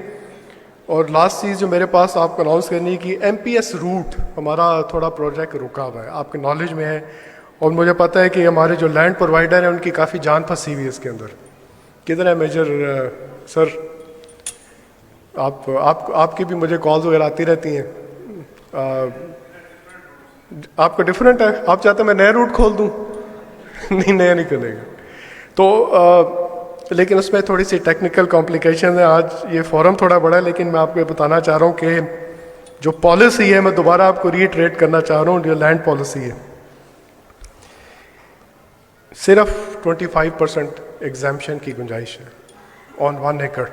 और लास्ट चीज़ जो मेरे पास आपको अनाउंस करनी की, MPS रूट हमारा थोड़ा प्रोजेक्ट रुका हुआ है, आपके नॉलेज में है, और मुझे पता है कि हमारे जो लैंड प्रोवाइडर हैं उनकी काफ़ी जान फंसी हुई है इसके अंदर। किधर है मेजर सर? आपकी भी मुझे कॉल्स वगैरह आती रहती हैं। आपका डिफरेंट है, आप चाहते हैं मैं नया रूट खोल दूँ? नहीं, नया नहीं करेगा। तो लेकिन उसमें थोड़ी सी टेक्निकल कॉम्प्लिकेशन है। आज ये फोरम थोड़ा बड़ा है, लेकिन मैं आपको ये बताना चाह रहा हूँ कि जो पॉलिसी है, मैं दोबारा आपको रीट्रेट करना चाह रहा हूँ, जो लैंड पॉलिसी है, सिर्फ 25% एग्जाम्पशन की गुंजाइश है ऑन 1 एकड़।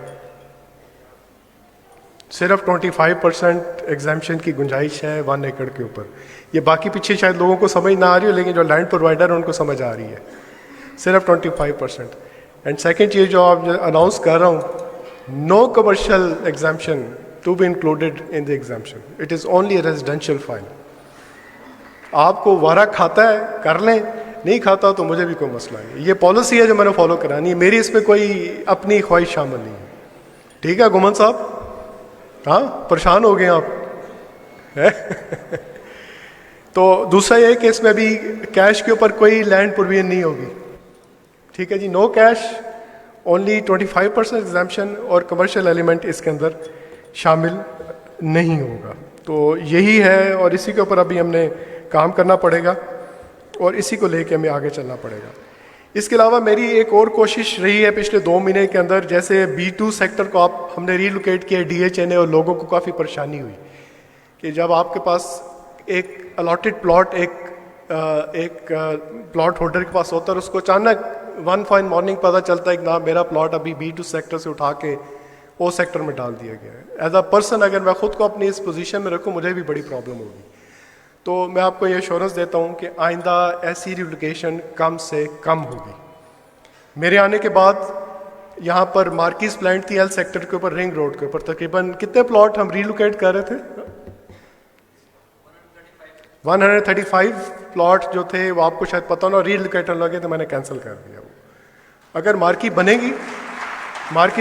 सिर्फ 25% एग्जाम्पशन की गुंजाइश है 1 एकड़ के ऊपर। ये बाकी पीछे शायद लोगों को समझ ना आ रही हो, लेकिन जो लैंड प्रोवाइडर है उनको समझ आ रही है। सिर्फ 25%। एंड सेकेंड चीज़ जो आप अनाउंस कर रहा हूँ, no commercial exemption to be included in the exemption, it is only residential file. आपको वारा खाता है कर लें, नहीं खाता तो मुझे भी कोई मसला नहीं। ये पॉलिसी है जो मैंने फॉलो करानी है, मेरी इसमें कोई अपनी ख्वाहिश शामिल नहीं है। ठीक है गुमन साहब? हाँ, परेशान हो गए आप है? तो दूसरा ये कि इसमें भी कैश के ऊपर कोई लैंड प्रोविजन नहीं होगी। ठीक है जी, नो कैश, ओनली 25% एग्जाम्पशन, और कमर्शियल एलिमेंट इसके अंदर शामिल नहीं होगा। तो यही है, और इसी के ऊपर अभी हमने काम करना पड़ेगा और इसी को लेके हमें आगे चलना पड़ेगा। इसके अलावा मेरी एक और कोशिश रही है पिछले 2 महीने के अंदर, जैसे B2 सेक्टर को हमने रीलोकेट किया DHA ने, और लोगों को काफ़ी परेशानी हुई कि जब आपके पास एक अलॉटेड प्लॉट एक प्लॉट होल्डर के पास होता है, उसको अचानक वन फाइन मॉर्निंग पता चलता है कि ना मेरा प्लॉट अभी B2 सेक्टर से उठा के वो सेक्टर में डाल दिया गया है। एज अ पर्सन अगर मैं खुद को अपनी इस पोजीशन में रखूँ, मुझे भी बड़ी प्रॉब्लम होगी। तो मैं आपको ये एश्योरेंस देता हूँ कि आइंदा ऐसी रिलोकेशन कम से कम होगी। मेरे आने के बाद यहाँ पर मार्किस प्लांट थी एल सेक्टर के ऊपर, रिंग रोड के ऊपर। तकरीबन कितने प्लॉट हम रीलोकेट कर रहे थे? 135 प्लॉट जो थे वो आपको शायद पता ना, रीलोकेट लगे तो मैंने कैंसिल कर दिया वो। अगर मार्किस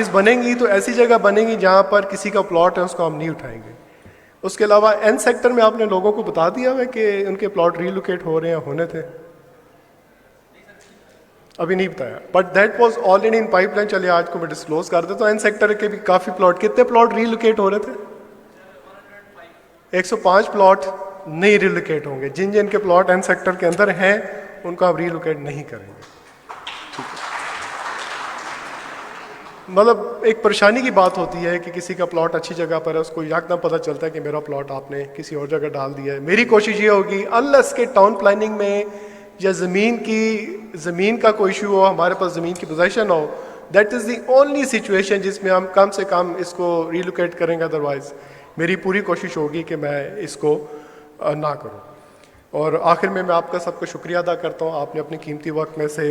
बनेंगी तो ऐसी जगह बनेंगी जहाँ पर किसी का प्लॉट है उसको हम नहीं उठाएंगे। उसके अलावा एन सेक्टर में आपने लोगों को बता दिया है कि उनके प्लॉट रीलोकेट हो रहे हैं, होने थे? अभी नहीं बताया, but that was already in pipeline. चलिए आज को मैं डिस्क्लोज कर देता हूँ। एन सेक्टर के भी काफ़ी प्लॉट, कितने प्लॉट रीलोकेट हो रहे थे? 105 प्लॉट नहीं रीलोकेट होंगे। जिन जिन के प्लॉट एन सेक्टर के अंदर हैं उनको आप रीलोकेट नहीं करेंगे। मतलब एक परेशानी की बात होती है कि किसी का प्लॉट अच्छी जगह पर है, उसको यकदम पता चलता है कि मेरा प्लॉट आपने किसी और जगह डाल दिया है। मेरी कोशिश ये होगी अनलेस के टाउन प्लानिंग में या ज़मीन का कोई इशू हो, हमारे पास ज़मीन की पोजीशन हो, that is the only situation जिसमें हम कम से कम इसको रीलोकेट करेंगे। अदरवाइज मेरी पूरी कोशिश होगी कि मैं इसको ना करूं। और आखिर में मैं आपका सबका शुक्रिया अदा करता हूं। आपने अपने कीमती वक्त में से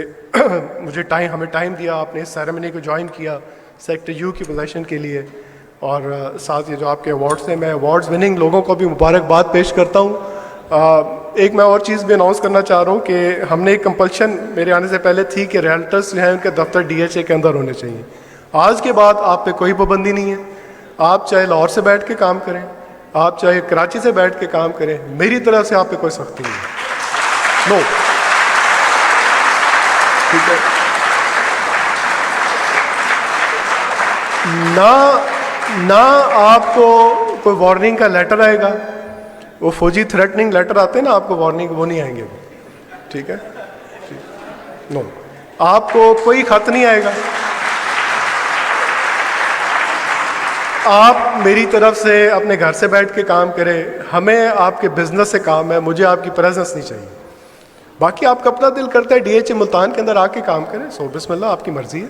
मुझे हमें टाइम दिया, आपने इस सेरेमनी को ज्वाइन किया सेक्टर यू की पोजीशन के लिए। और साथ ही जो आपके अवार्ड्स हैं, मैं अवार्ड्स विनिंग लोगों को भी मुबारकबाद पेश करता हूँ। एक मैं और चीज़ भी अनाउंस करना चाह रहा हूँ कि हमने एक कंपल्शन मेरे आने से पहले थी कि रियल्टर्स जो हैं उनके दफ्तर DHA के अंदर होने चाहिए। आज के बाद आप पे कोई पाबंदी नहीं है। आप चाहे लाहौर से बैठ के काम करें, आप चाहे कराची से बैठ के काम करें, मेरी तरफ से आप पे कोई सख्ती नहीं है। नो, ठीक है ना आपको कोई वार्निंग का लेटर आएगा, वो फौजी थ्रेटनिंग लेटर आते हैं ना आपको वार्निंग, वो नहीं आएंगे वो, ठीक है? नो, आपको कोई खत नहीं आएगा। आप मेरी तरफ से अपने घर से बैठ के काम करें, हमें आपके बिजनेस से काम है, मुझे आपकी प्रेजेंस नहीं चाहिए। बाकी आपका अपना दिल करता है DHA मुल्तान के अंदर आके काम करें, सो बिस्मिल्लाह, आपकी मर्जी है,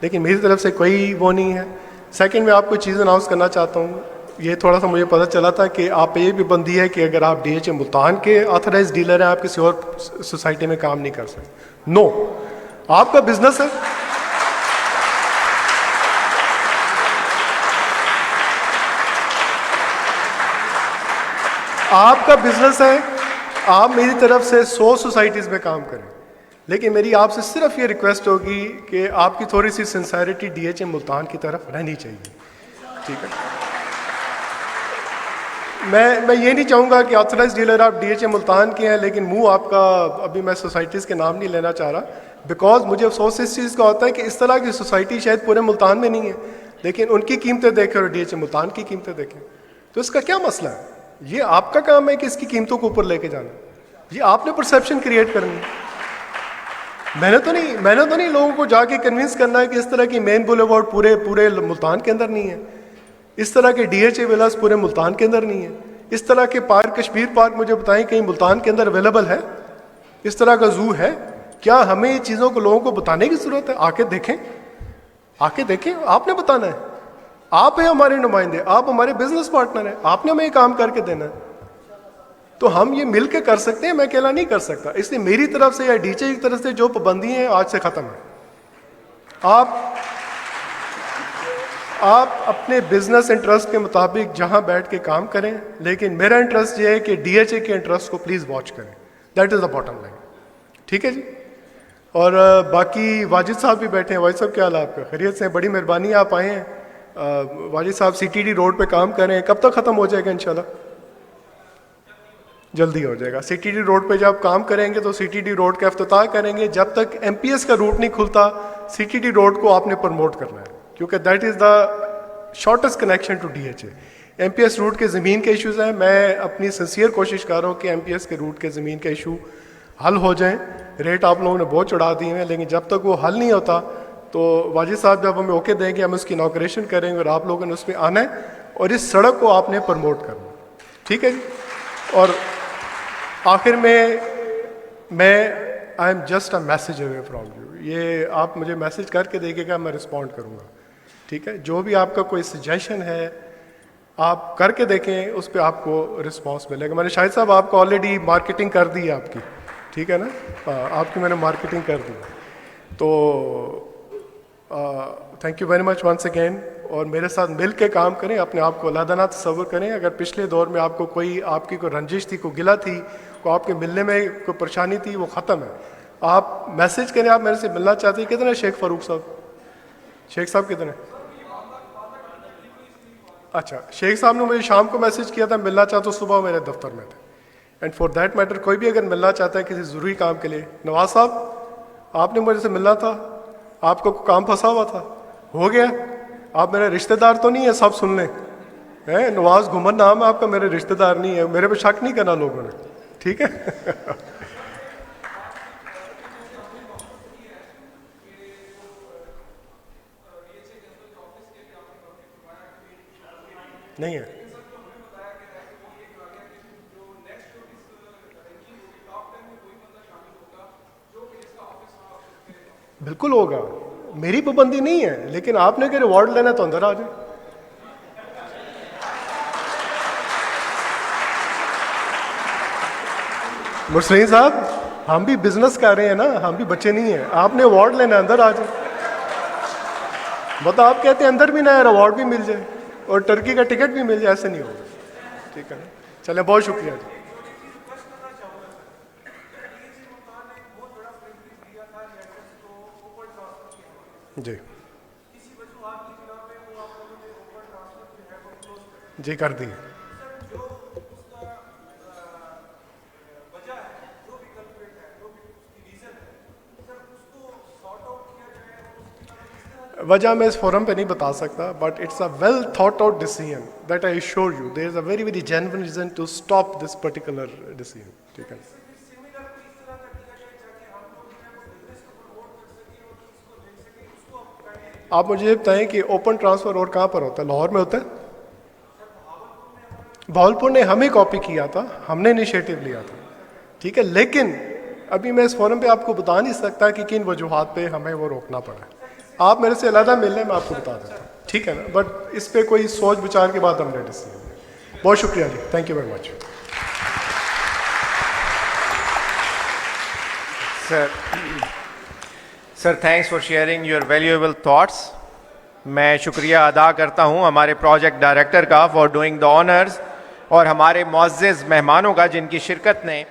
लेकिन मेरी तरफ से कोई वो नहीं है। सेकंड में आपको चीज़ अनाउंस करना चाहता हूँ, ये थोड़ा सा मुझे पता चला था कि आप पे ये भी बंदी है कि अगर आप DHA मुल्तान के ऑथराइज डीलर हैं, आप किसी और सोसाइटी में काम नहीं कर सकते। नो, आपका बिजनेस है, आपका बिजनेस है, आप मेरी तरफ से 100 सोसाइटीज़ में काम करें, लेकिन मेरी आपसे सिर्फ ये रिक्वेस्ट होगी कि आपकी थोड़ी सी सिंसेरिटी DHA मुल्तान की तरफ रहनी चाहिए, ठीक है? मैं ये नहीं चाहूँगा कि ऑथराइज डीलर आप DHA मुल्तान के हैं लेकिन मुंह आपका, अभी मैं सोसाइटीज़ के नाम नहीं लेना चाह रहा, बिकॉज मुझे अफसोस इस चीज़ का होता है कि इस तरह की सोसाइटी शायद पूरे मुल्तान में नहीं है, लेकिन उनकी कीमतें देखें और DHA मुल्तान की कीमतें देखें, तो इसका क्या मसला है? ये आपका काम है कि इसकी कीमतों को ऊपर लेके जाना, ये आपने परसेप्शन क्रिएट करनी है। मैंने तो नहीं लोगों को जाके कन्विंस करना है कि इस तरह की मेन बुलेवार्ड पूरे मुल्तान के अंदर नहीं है, इस तरह के DHA विलास पूरे मुल्तान के अंदर नहीं है, इस तरह के पार्क, कश्मीर पार्क मुझे बताएं कहीं मुल्तान के अंदर अवेलेबल है, इस तरह का जू है क्या? हमें ये चीज़ों को लोगों को बताने की ज़रूरत है। आके देखें, आपने बताना है, आप हैं हमारे नुमाइंदे, आप हमारे बिजनेस पार्टनर हैं, आपने हमें काम करके देना है, तो हम ये मिल के कर सकते हैं, मैं अकेला नहीं कर सकता। इसलिए मेरी तरफ से या DHA की तरफ से जो पाबंदी है आज से ख़त्म है। आप अपने बिजनेस इंटरेस्ट के मुताबिक जहां बैठ के काम करें, लेकिन मेरा इंटरेस्ट ये है कि DHA के इंटरेस्ट को प्लीज़ वॉच करें, that is the bottom line, ठीक है जी? और बाकी वाजिद साहब भी बैठे हैं। वाजिद साहब क्या हाल है आपका? खैरियत से? बड़ी मेहरबानी आप आए हैं। वाजिद साहब CTD रोड पे काम कर रहे हैं, कब तक ख़त्म हो जाएगा? इंशाल्लाह जल्दी हो जाएगा। CTD रोड पे जब काम करेंगे तो CTD रोड का अफ्ताह करेंगे, जब तक MPS का रूट नहीं खुलता CTD रोड को आपने प्रमोट करना है, क्योंकि that is the shortest connection to DHA। MPS route के ज़मीन के इश्यूज़ हैं, मैं अपनी सिंसियर कोशिश कर रहा हूँ कि MPS के रूट के ज़मीन के इशू हल हो जाएं। रेट आप लोगों ने बहुत चढ़ा दिए हैं, लेकिन जब तक वो हल नहीं होता तो वाजिद साहब जब हमें ओके देंगे हम उसकी इनॉग्रेशन करेंगे और आप लोगों ने उसमें आना है और इस सड़क को आपने प्रमोट करना, ठीक है जी? और आखिर में आई am just a message away from you, ये आप मुझे मैसेज करके देखिएगा, मैं रिस्पॉन्ड करूँगा, ठीक है? जो भी आपका कोई सजेशन है आप करके देखें, उस पर आपको रिस्पॉन्स मिलेगा। मैंने शाहिद साहब आपको ऑलरेडी मार्केटिंग कर दी है आपकी, ठीक है ना? आपकी मैंने मार्केटिंग कर दी। तो thank you very much once again, और मेरे साथ मिल के काम करें, अपने आप को अलग-अलग तस्वुर करें। अगर पिछले दौर में आपको आपकी कोई रंजिश थी, कोई गिला थी, को आपके मिलने में कोई परेशानी थी, वो ख़त्म है। आप मैसेज करें, आप मेरे से मिलना चाहते हैं। कितने शेख फारूक साहब, शेख साहब कितने? अच्छा, शेख साहब ने मुझे शाम को मैसेज किया था, मिलना चाहते, सुबह मेरे दफ्तर में थे। एंड फॉर दैट मैटर कोई भी अगर मिलना चाहता है किसी ज़रूरी काम के लिए, नवाज साहब आपने मुझे से मिलना था, आपको काम फंसा हुआ था, हो गया। आप मेरे रिश्तेदार तो नहीं है, सब सुन लें, हैं? नवाज घुमन नाम है आपका, मेरे रिश्तेदार नहीं है, मेरे पे शक नहीं करना लोगों ने, ठीक है? नहीं है, बिल्कुल होगा, मेरी पाबंदी नहीं है, लेकिन आपने अगर रिवॉर्ड लेना तो अंदर आ जाए। मुस्लिम साहब, हम भी बिजनेस कर रहे हैं ना, हम भी बच्चे नहीं हैं। आपने अवार्ड लेना, अंदर आ जाए। बताओ, आप कहते हैं अंदर भी ना अवार्ड भी मिल जाए और टर्की का टिकट भी मिल जाए, ऐसे नहीं होगा, ठीक है ना? चलें, बहुत शुक्रिया जी। जी जी, कर दी। वजह मैं इस फोरम पे नहीं बता सकता, but it's a well thought out decision that I sure you there is a very very genuine reason to stop this particular decision, ठीक है? आप मुझे बताएं कि ओपन ट्रांसफर और कहाँ पर होता है? लाहौर में होता है? भावलपुर ने हमें कॉपी किया था, हमने इनिशिएटिव लिया था, ठीक है? लेकिन अभी मैं इस फोरम पे आपको बता नहीं सकता कि किन वजूहात पे हमें वो रोकना पड़ा। आप मेरे से अलग मिलने में आपको बता देता हूँ, ठीक है ना? बट इस पे कोई सोच विचार के बाद हमने डिसीजन। बहुत शुक्रिया जी, thank you very much. Sir thanks for sharing your valuable thoughts. मैं शुक्रिया अदा करता हूं हमारे प्रोजेक्ट डायरेक्टर का फॉर डूइंग द ऑनर्स, और हमारे मुअज़्ज़िज़ मेहमानों का जिनकी शिरकत ने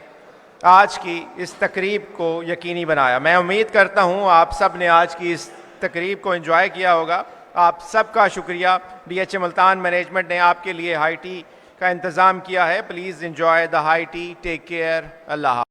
आज की इस तकरीब को यकीनी बनाया। मैं उम्मीद करता हूं आप सब ने आज की इस तकरीब को एंजॉय किया होगा। आप सबका शुक्रिया। DHA मुल्तान मैनेजमेंट ने आपके लिए हाई टी का इंतज़ाम किया है। Please enjoy the high tea. Take care. Allah.